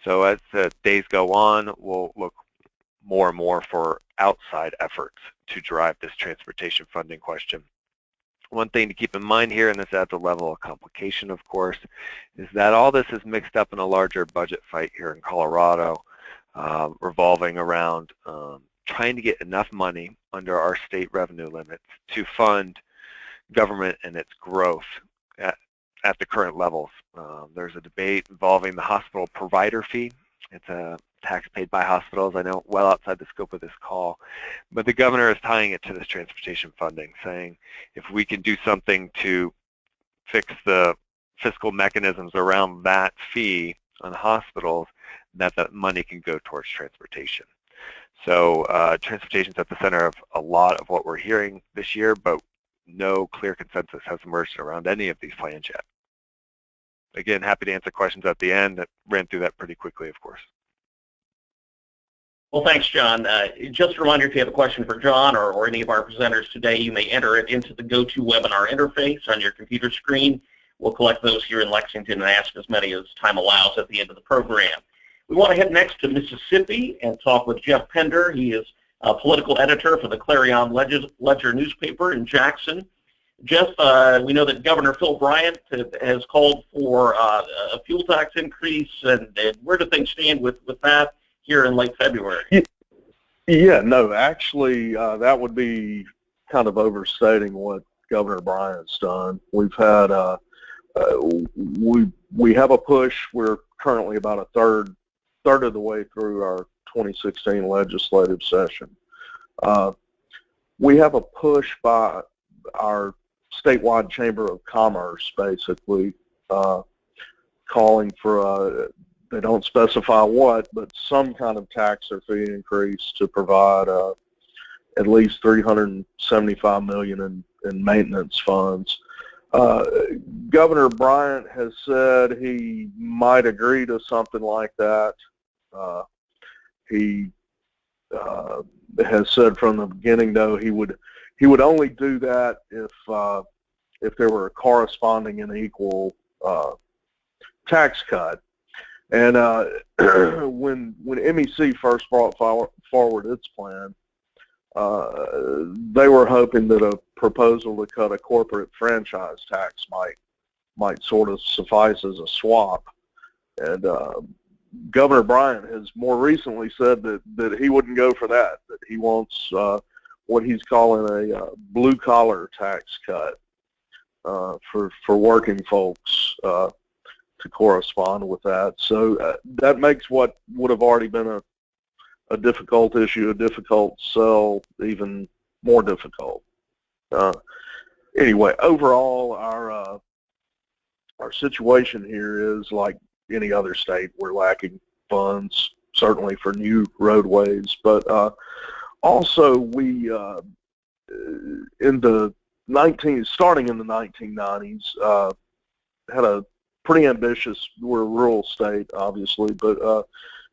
So as the days go on, we'll look more and more for outside efforts to drive this transportation funding question. One thing to keep in mind here, and this adds a level of complication, of course, is that all this is mixed up in a larger budget fight here in Colorado, revolving around trying to get enough money under our state revenue limits to fund government and its growth at the current levels. There's a debate involving the hospital provider fee. It's a tax paid by hospitals, I know, well outside the scope of this call. But the governor is tying it to this transportation funding, saying if we can do something to fix the fiscal mechanisms around that fee on hospitals, that money can go towards transportation. So transportation is at the center of a lot of what we're hearing this year, but no clear consensus has emerged around any of these plans yet. Again, happy to answer questions at the end. That ran through that pretty quickly, of course. Well, thanks, John. Just a reminder, if you have a question for John or any of our presenters today, you may enter it into the GoToWebinar interface on your computer screen. We'll collect those here in Lexington and ask as many as time allows at the end of the program. We want to head next to Mississippi and talk with Jeff Pender. He is a political editor for the Clarion Ledger newspaper in Jackson. Jeff, we know that Governor Phil Bryant has called for a fuel tax increase, and where do things stand with that here in late February? Yeah, no, actually, that would be kind of overstating what Governor Bryant's done. We've had we have a push. We're currently about a third of the way through our 2016 legislative session. We have a push by our statewide Chamber of Commerce, basically, calling for they don't specify what, but some kind of tax or fee increase to provide at least $375 million in maintenance funds. Governor Bryant has said he might agree to something like that. He has said from the beginning, though, he would only do that if there were a corresponding and equal tax cut. And when MEC first brought forward its plan, they were hoping that a proposal to cut a corporate franchise tax might sort of suffice as a swap. And Governor Bryant has more recently said that he wouldn't go for that he wants what he's calling a blue-collar tax cut for working folks to correspond with that. So that makes what would have already been a difficult issue, a difficult sell, even more difficult. Anyway, overall, our situation here is like any other state. We're lacking funds, certainly for new roadways, but also we starting in the 1990s had a pretty ambitious, we're a rural state obviously, but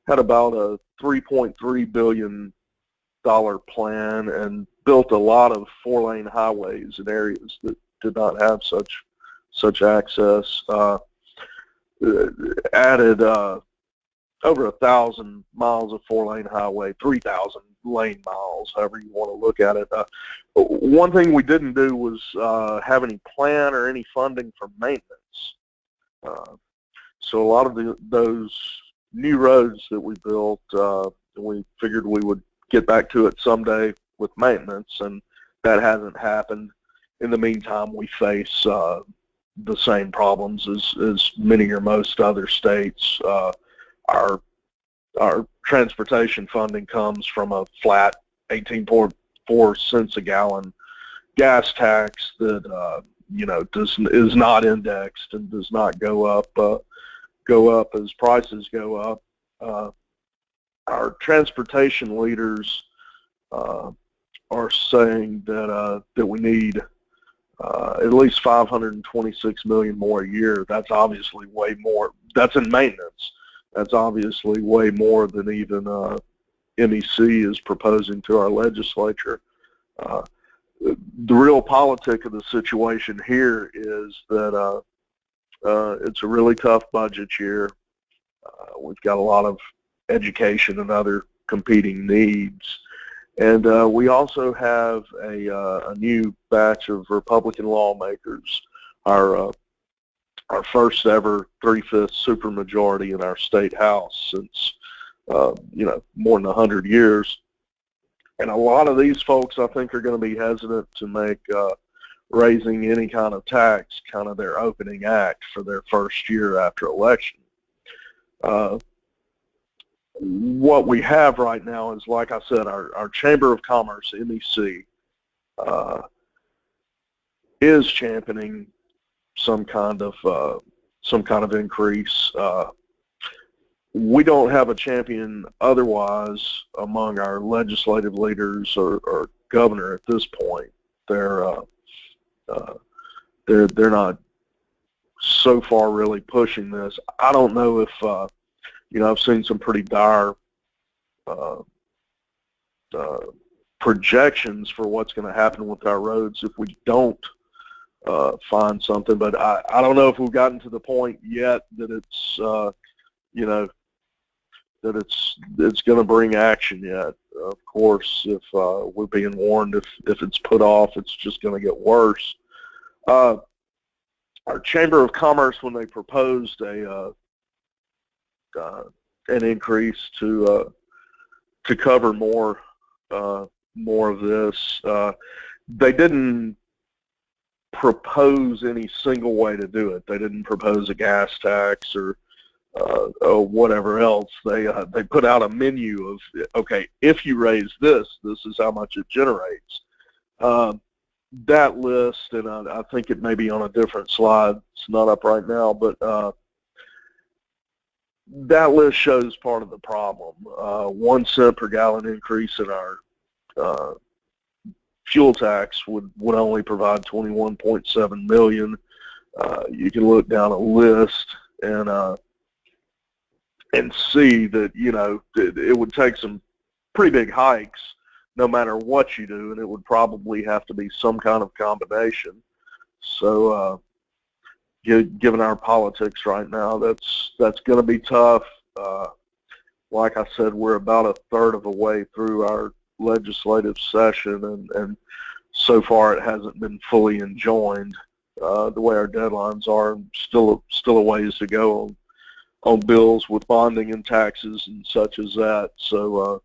had about a $3.3 billion plan and built a lot of four-lane highways in areas that did not have such access. Added over 1,000 miles of four-lane highway, 3,000 lane miles, however you want to look at it. One thing we didn't do was have any plan or any funding for maintenance. So a lot of those new roads that we built, we figured we would get back to it someday with maintenance, and that hasn't happened. In the meantime, we face the same problems as many or most other states. Our transportation funding comes from a flat 18.4 cents a gallon gas tax that is not indexed and does not go up as prices go up. Our transportation leaders are saying that we need at least $526 million more a year. That's obviously way more. That's in maintenance. That's obviously way more than even MEC is proposing to our legislature. The real politic of the situation here is that it's a really tough budget year. We've got a lot of education and other competing needs, And we also have a new batch of Republican lawmakers, our first ever 3/5 supermajority in our state house since more than 100 years. And a lot of these folks, I think, are going to be hesitant to make raising any kind of tax kind of their opening act for their first year after election. What we have right now is, like I said, our Chamber of Commerce, MEC, is championing some kind of increase. We don't have a champion otherwise among our legislative leaders or governor at this point. They're not so far really pushing this. I don't know if I've seen some pretty dire projections for what's going to happen with our roads if we don't find something. But I don't know if we've gotten to the point yet that it's that it's going to bring action yet. Of course, if we're being warned, if it's put off, it's just going to get worse. Our Chamber of Commerce, when they proposed an increase to cover more of this, they didn't propose any single way to do it. They didn't propose a gas tax or whatever else. They put out a menu of, okay, if you raise this, this is how much it generates. That list, and I think it may be on a different slide, it's not up right now, but that list shows part of the problem. 1 cent per gallon increase in our fuel tax would only provide $21.7 million. You can look down a list and see that it would take some pretty big hikes no matter what you do, and it would probably have to be some kind of combination. So given our politics right now, that's going to be tough. Like I said, we're about a third of the way through our legislative session, and so far it hasn't been fully enjoined. The way our deadlines are, still a ways to go on bills with bonding and taxes and such as that. So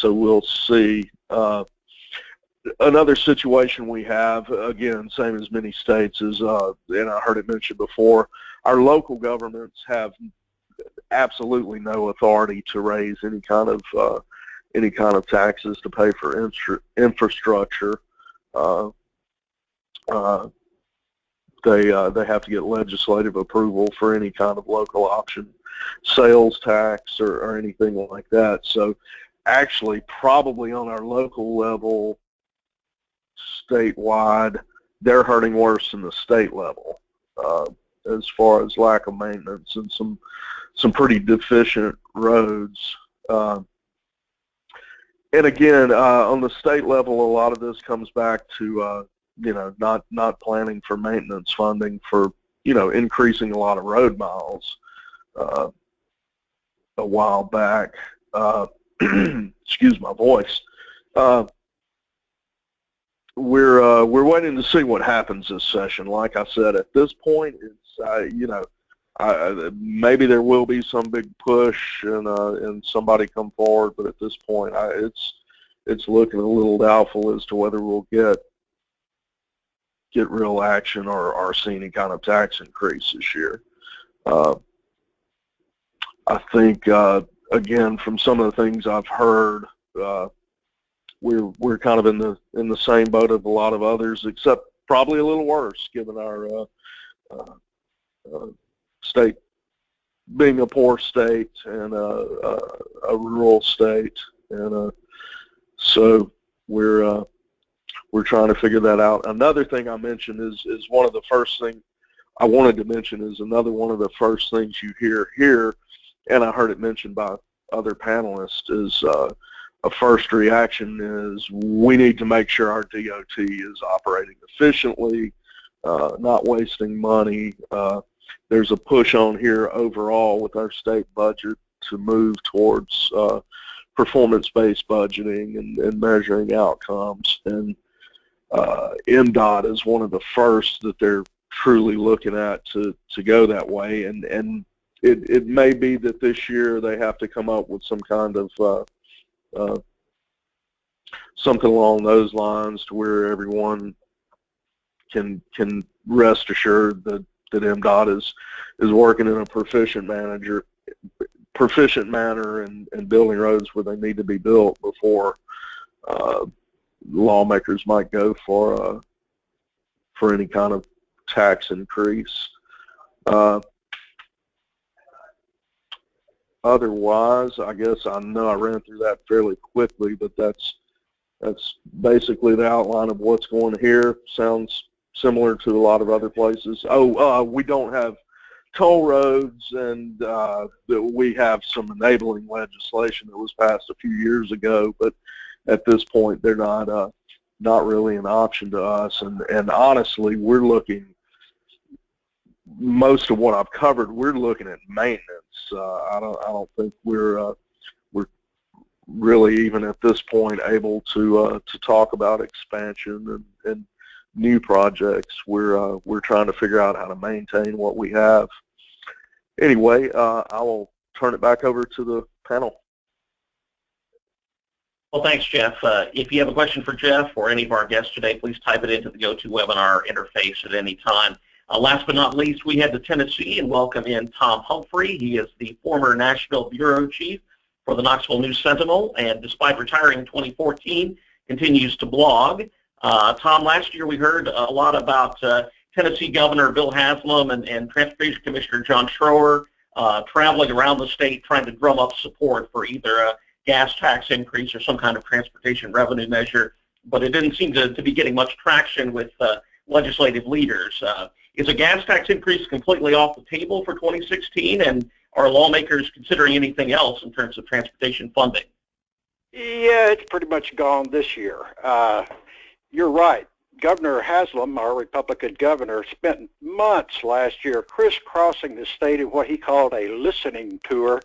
we'll see. Another situation we have, again, same as many states, is, and I heard it mentioned before, our local governments have absolutely no authority to raise any kind of taxes to pay for infrastructure. They have to get legislative approval for any kind of local option sales tax or anything like that. So actually, probably on our local level, statewide, they're hurting worse than the state level as far as lack of maintenance and some pretty deficient roads. And again, on the state level, a lot of this comes back to not planning for maintenance funding for increasing a lot of road miles a while back. Excuse my voice. We're waiting to see what happens this session. Like I said, at this point, it's maybe there will be some big push and somebody come forward, but at this point, it's looking a little doubtful as to whether we'll get real action or see any kind of tax increase this year. I think again, from some of the things I've heard, we're kind of in the same boat of a lot of others, except probably a little worse, given our state being a poor state and a rural state, and so we're trying to figure that out. Another thing I mentioned is one of the first things I wanted to mention is another one of the first things you hear here, and I heard it mentioned by other panelists, is a first reaction is we need to make sure our DOT is operating efficiently, not wasting money. There's a push on here overall with our state budget to move towards performance-based budgeting and measuring outcomes. And MDOT is one of the first that they're truly looking at to go that way. And it may be that this year they have to come up with some kind of something along those lines to where everyone can rest assured that MDOT is working in a proficient manner and building roads where they need to be built before lawmakers might go for any kind of tax increase. Otherwise, I guess I know I ran through that fairly quickly, but that's basically the outline of what's going here. Sounds similar to a lot of other places. We don't have toll roads, and we have some enabling legislation that was passed a few years ago, but at this point they're not really an option to us. And honestly, we're looking, most of what I've covered, we're looking at maintenance. I don't think we're really even at this point able to talk about expansion and new projects. We're trying to figure out how to maintain what we have. Anyway, I will turn it back over to the panel. Well, thanks, Jeff. If you have a question for Jeff or any of our guests today, please type it into the GoToWebinar interface at any time. Last but not least, we head to Tennessee and welcome in Tom Humphrey. He is the former National Bureau Chief for the Knoxville News-Sentinel, and despite retiring in 2014, continues to blog. Tom, last year we heard a lot about Tennessee Governor Bill Haslam and Transportation Commissioner John Schroer traveling around the state trying to drum up support for either a gas tax increase or some kind of transportation revenue measure, but it didn't seem to be getting much traction with legislative leaders. Is a gas tax increase completely off the table for 2016, and are lawmakers considering anything else in terms of transportation funding? Yeah, it's pretty much gone this year. You're right. Governor Haslam, our Republican governor, spent months last year crisscrossing the state in what he called a listening tour,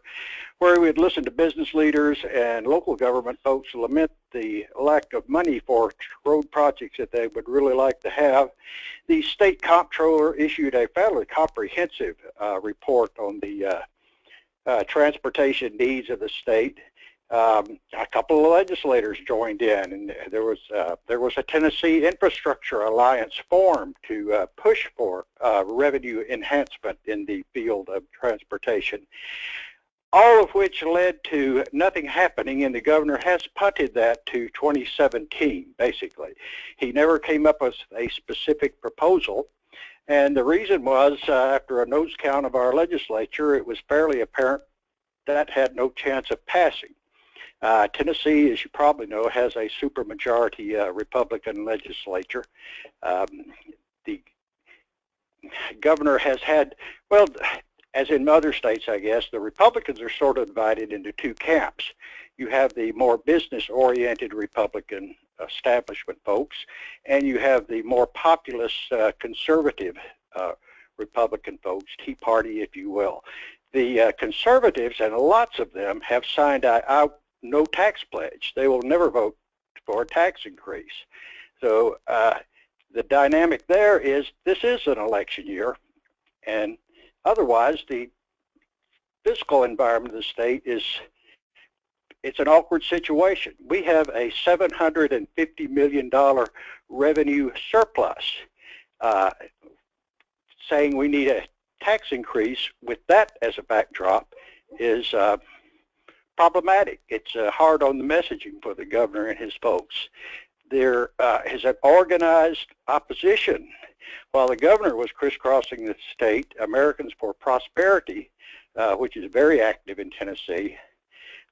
where he would listen to business leaders and local government folks lament the lack of money for road projects that they would really like to have. The state comptroller issued a fairly comprehensive report on the transportation needs of the state. A couple of legislators joined in, and there was a Tennessee Infrastructure Alliance formed to push for revenue enhancement in the field of transportation, all of which led to nothing happening, and the governor has punted that to 2017, basically. He never came up with a specific proposal, and the reason was, after a nose count of our legislature, it was fairly apparent that had no chance of passing. Tennessee, as you probably know, has a supermajority Republican legislature. The governor has had, well, as in other states, I guess, the Republicans are sort of divided into two camps. You have the more business-oriented Republican establishment folks, and you have the more populist conservative Republican folks, Tea Party, if you will. The conservatives, and lots of them, have signed a no tax pledge. They will never vote for a tax increase. So the dynamic there is this is an election year, and otherwise the fiscal environment of the state it's an awkward situation. We have a $750 million revenue surplus. Saying we need a tax increase with that as a backdrop is problematic. It's hard on the messaging for the governor and his folks. There is an organized opposition. While the governor was crisscrossing the state, Americans for Prosperity, which is very active in Tennessee,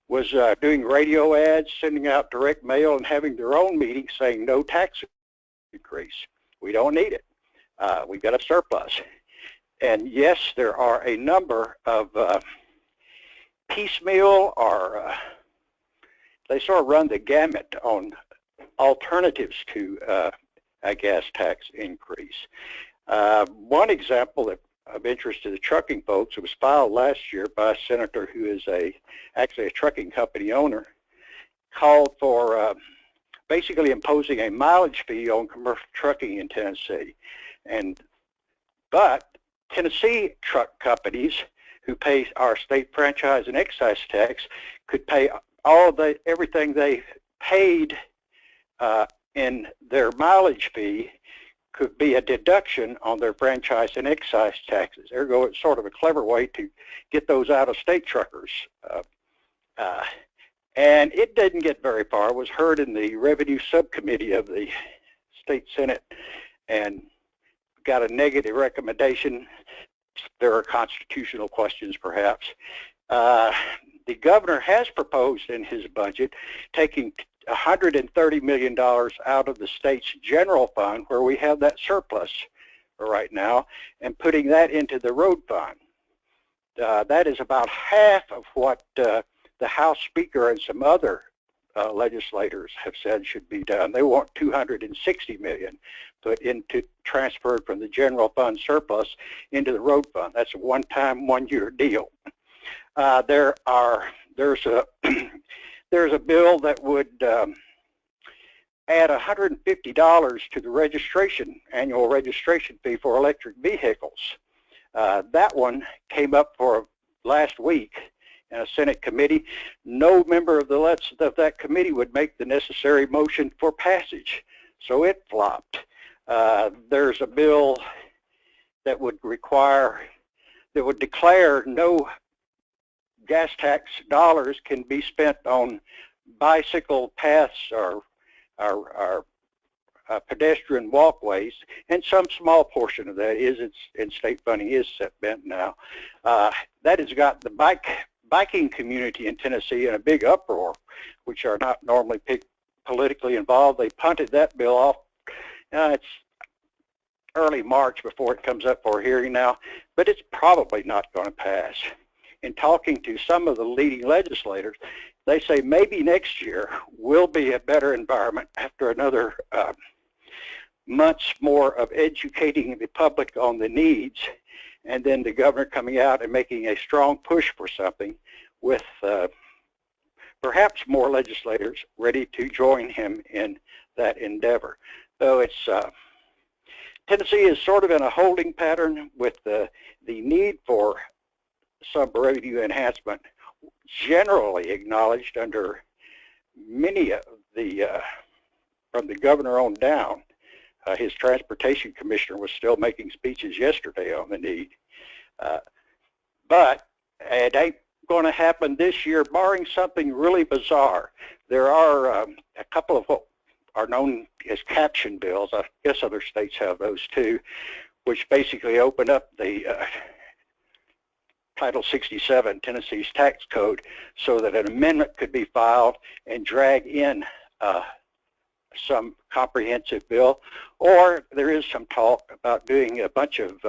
was doing radio ads, sending out direct mail, and having their own meetings saying no tax increase. We don't need it. We've got a surplus. And yes, there are a number of piecemeal or they sort of run the gamut on alternatives to a gas tax increase. One example of interest to the trucking folks, it was filed last year by a senator who is actually a trucking company owner, called for basically imposing a mileage fee on commercial trucking in Tennessee. But Tennessee truck companies who pay our state franchise and excise tax could pay everything they paid in their mileage fee could be a deduction on their franchise and excise taxes. Ergo, it's sort of a clever way to get those out-of-state truckers. And it didn't get very far. It was heard in the Revenue Subcommittee of the State Senate and got a negative recommendation. There are constitutional questions, perhaps. The governor has proposed in his budget taking $130 million out of the state's general fund, where we have that surplus right now, and putting that into the road fund. That is about half of what the House Speaker and some other legislators have said should be done. They want $260 million transferred from the general fund surplus into the road fund. That's a one-time, one-year deal. There's a bill that would add $150 to the annual registration fee for electric vehicles. That one came up for last week in a Senate committee. No member of that committee would make the necessary motion for passage, so it flopped. There's a bill that would declare no gas tax dollars can be spent on bicycle paths or pedestrian walkways, and some small portion of that is in state funding is spent now. That has got the biking community in Tennessee in a big uproar, which are not normally politically involved. They punted that bill off. It's early March before it comes up for a hearing now, but it's probably not going to pass. In talking to some of the leading legislators, they say maybe next year will be a better environment after another months more of educating the public on the needs, and then the governor coming out and making a strong push for something with perhaps more legislators ready to join him in that endeavor. So it's Tennessee is sort of in a holding pattern with the need for some revenue enhancement, generally acknowledged under many of the, from the governor on down. His transportation commissioner was still making speeches yesterday on the need. But it ain't going to happen this year, barring something really bizarre. There are a couple of what are known as caption bills. I guess other states have those too, which basically open up the Title 67, Tennessee's tax code, so that an amendment could be filed and drag in some comprehensive bill, or there is some talk about doing a bunch of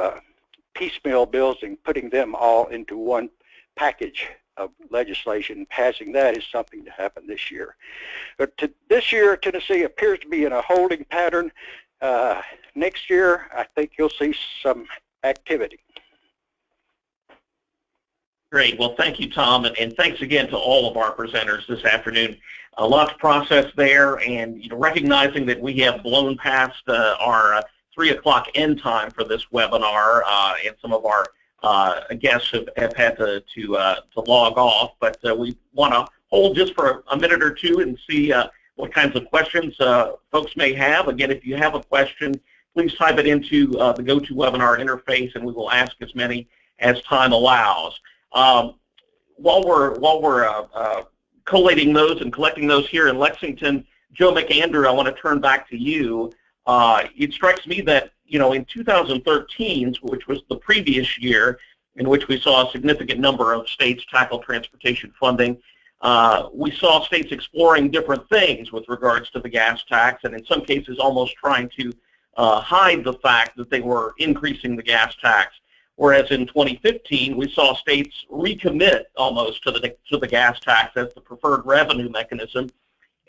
piecemeal bills and putting them all into one package of legislation. Passing that is something to happen this year. But this year, Tennessee appears to be in a holding pattern. Next year, I think you'll see some activity. Great. Well, thank you, Tom, and thanks again to all of our presenters this afternoon. A lot to process there, and recognizing that we have blown past our 3 o'clock end time for this webinar, and some of our guests have had to log off, but we want to hold just for a minute or two and see what kinds of questions folks may have. Again, if you have a question, please type it into the GoToWebinar interface, and we will ask as many as time allows. While we're collating those and collecting those here in Lexington, Joe McAndrew, I want to turn back to you. It strikes me that, in 2013, which was the previous year in which we saw a significant number of states tackle transportation funding, we saw states exploring different things with regards to the gas tax, and in some cases almost trying to hide the fact that they were increasing the gas tax. Whereas in 2015, we saw states recommit almost to the gas tax as the preferred revenue mechanism,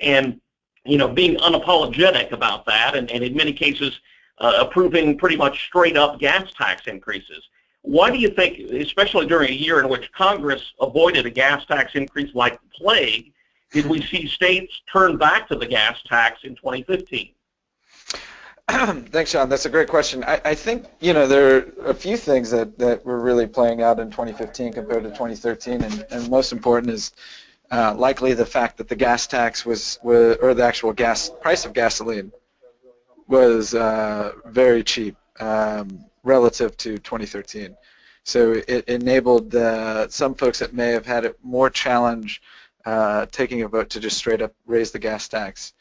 and being unapologetic about that, and in many cases approving pretty much straight up gas tax increases. Why do you think, especially during a year in which Congress avoided a gas tax increase like the plague, did we see states turn back to the gas tax in 2015? Thanks, Sean. That's a great question. I think, there are a few things that were really playing out in 2015 compared to 2013, and most important is likely the fact that the gas tax or the actual gas price of gasoline was very cheap relative to 2013. So it enabled some folks that may have had it more challenge taking a vote to just straight up raise the gas tax.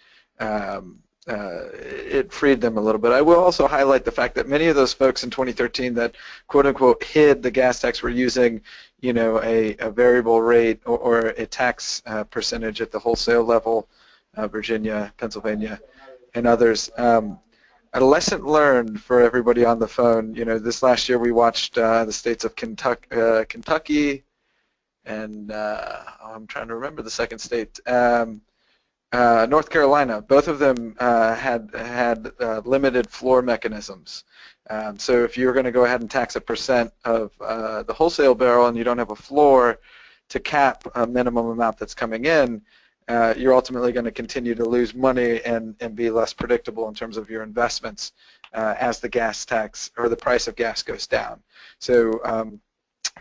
It freed them a little bit. I will also highlight the fact that many of those folks in 2013 that quote-unquote hid the gas tax were using, a variable rate or a tax percentage at the wholesale level, Virginia, Pennsylvania, and others. A lesson learned for everybody on the phone. This last year we watched the states of Kentucky and I'm trying to remember the second state. North Carolina, both of them had limited floor mechanisms. So if you're going to go ahead and tax a percent of the wholesale barrel and you don't have a floor to cap a minimum amount that's coming in, you're ultimately going to continue to lose money and be less predictable in terms of your investments as the gas tax or the price of gas goes down. So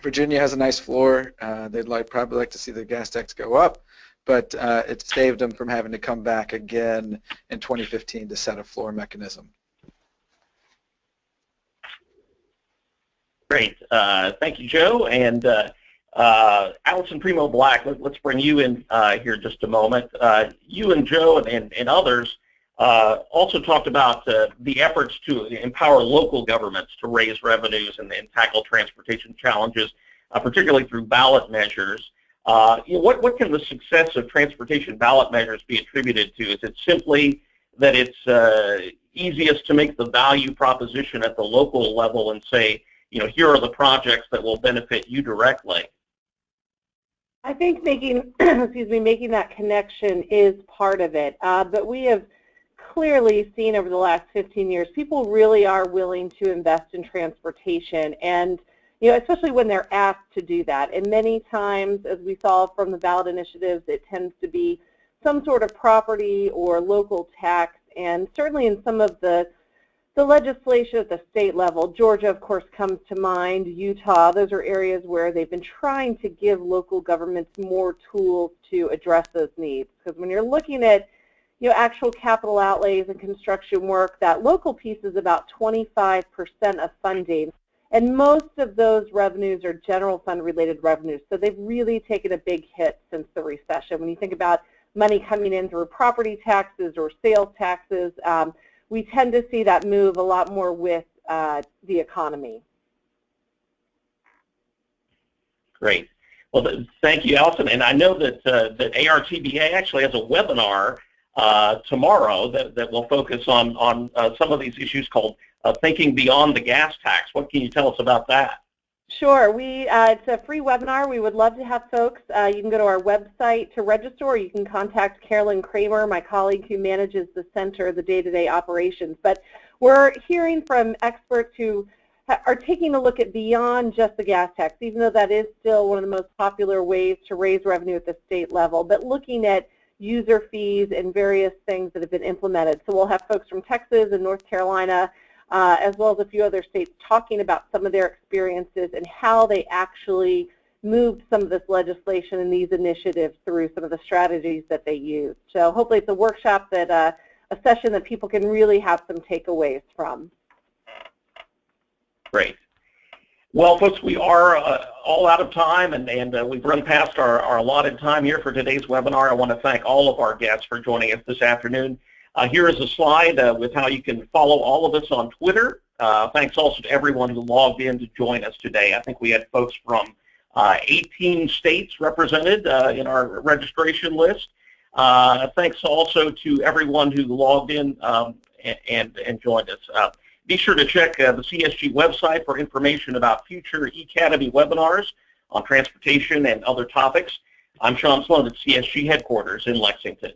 Virginia has a nice floor. They'd probably like to see the gas tax go up, but it saved them from having to come back again in 2015 to set a floor mechanism. Great. Thank you, Joe. And Allison Primo Black, let's bring you in here just a moment. You and Joe and others also talked about the efforts to empower local governments to raise revenues and tackle transportation challenges, particularly through ballot measures. What can the success of transportation ballot measures be attributed to? Is it simply that it's easiest to make the value proposition at the local level and say, here are the projects that will benefit you directly? I think making that connection is part of it, but we have clearly seen over the last 15 years, people really are willing to invest in transportation, and especially when they're asked to do that. And many times, as we saw from the ballot initiatives, it tends to be some sort of property or local tax, and certainly in some of the legislation at the state level, Georgia, of course, comes to mind, Utah, those are areas where they've been trying to give local governments more tools to address those needs. Because when you're looking at actual capital outlays and construction work, that local piece is about 25% of funding, and most of those revenues are general fund related revenues. So they've really taken a big hit since the recession. When you think about money coming in through property taxes or sales taxes, we tend to see that move a lot more with the economy. Great. Well, thank you, Allison. And I know that ARTBA actually has a webinar tomorrow that will focus on some of these issues called Thinking Beyond the Gas Tax. What can you tell us about that? Sure. It's a free webinar. We would love to have folks. You can go to our website to register, or you can contact Carolyn Kramer, my colleague who manages the center, the day-to-day operations. But we're hearing from experts who are taking a look at beyond just the gas tax, even though that is still one of the most popular ways to raise revenue at the state level, but looking at user fees and various things that have been implemented. So we'll have folks from Texas and North Carolina, as well as a few other states, talking about some of their experiences and how they actually moved some of this legislation and these initiatives through some of the strategies that they use. So hopefully it's a workshop that a session that people can really have some takeaways from. Great. Well, folks, we are all out of time, and we've run past our allotted time here for today's webinar. I want to thank all of our guests for joining us this afternoon. Here is a slide with how you can follow all of us on Twitter. Thanks also to everyone who logged in to join us today. I think we had folks from 18 states represented in our registration list. Thanks also to everyone who logged in and joined us. Be sure to check the CSG website for information about future eCademy webinars on transportation and other topics. I'm Sean Sloan at CSG headquarters in Lexington.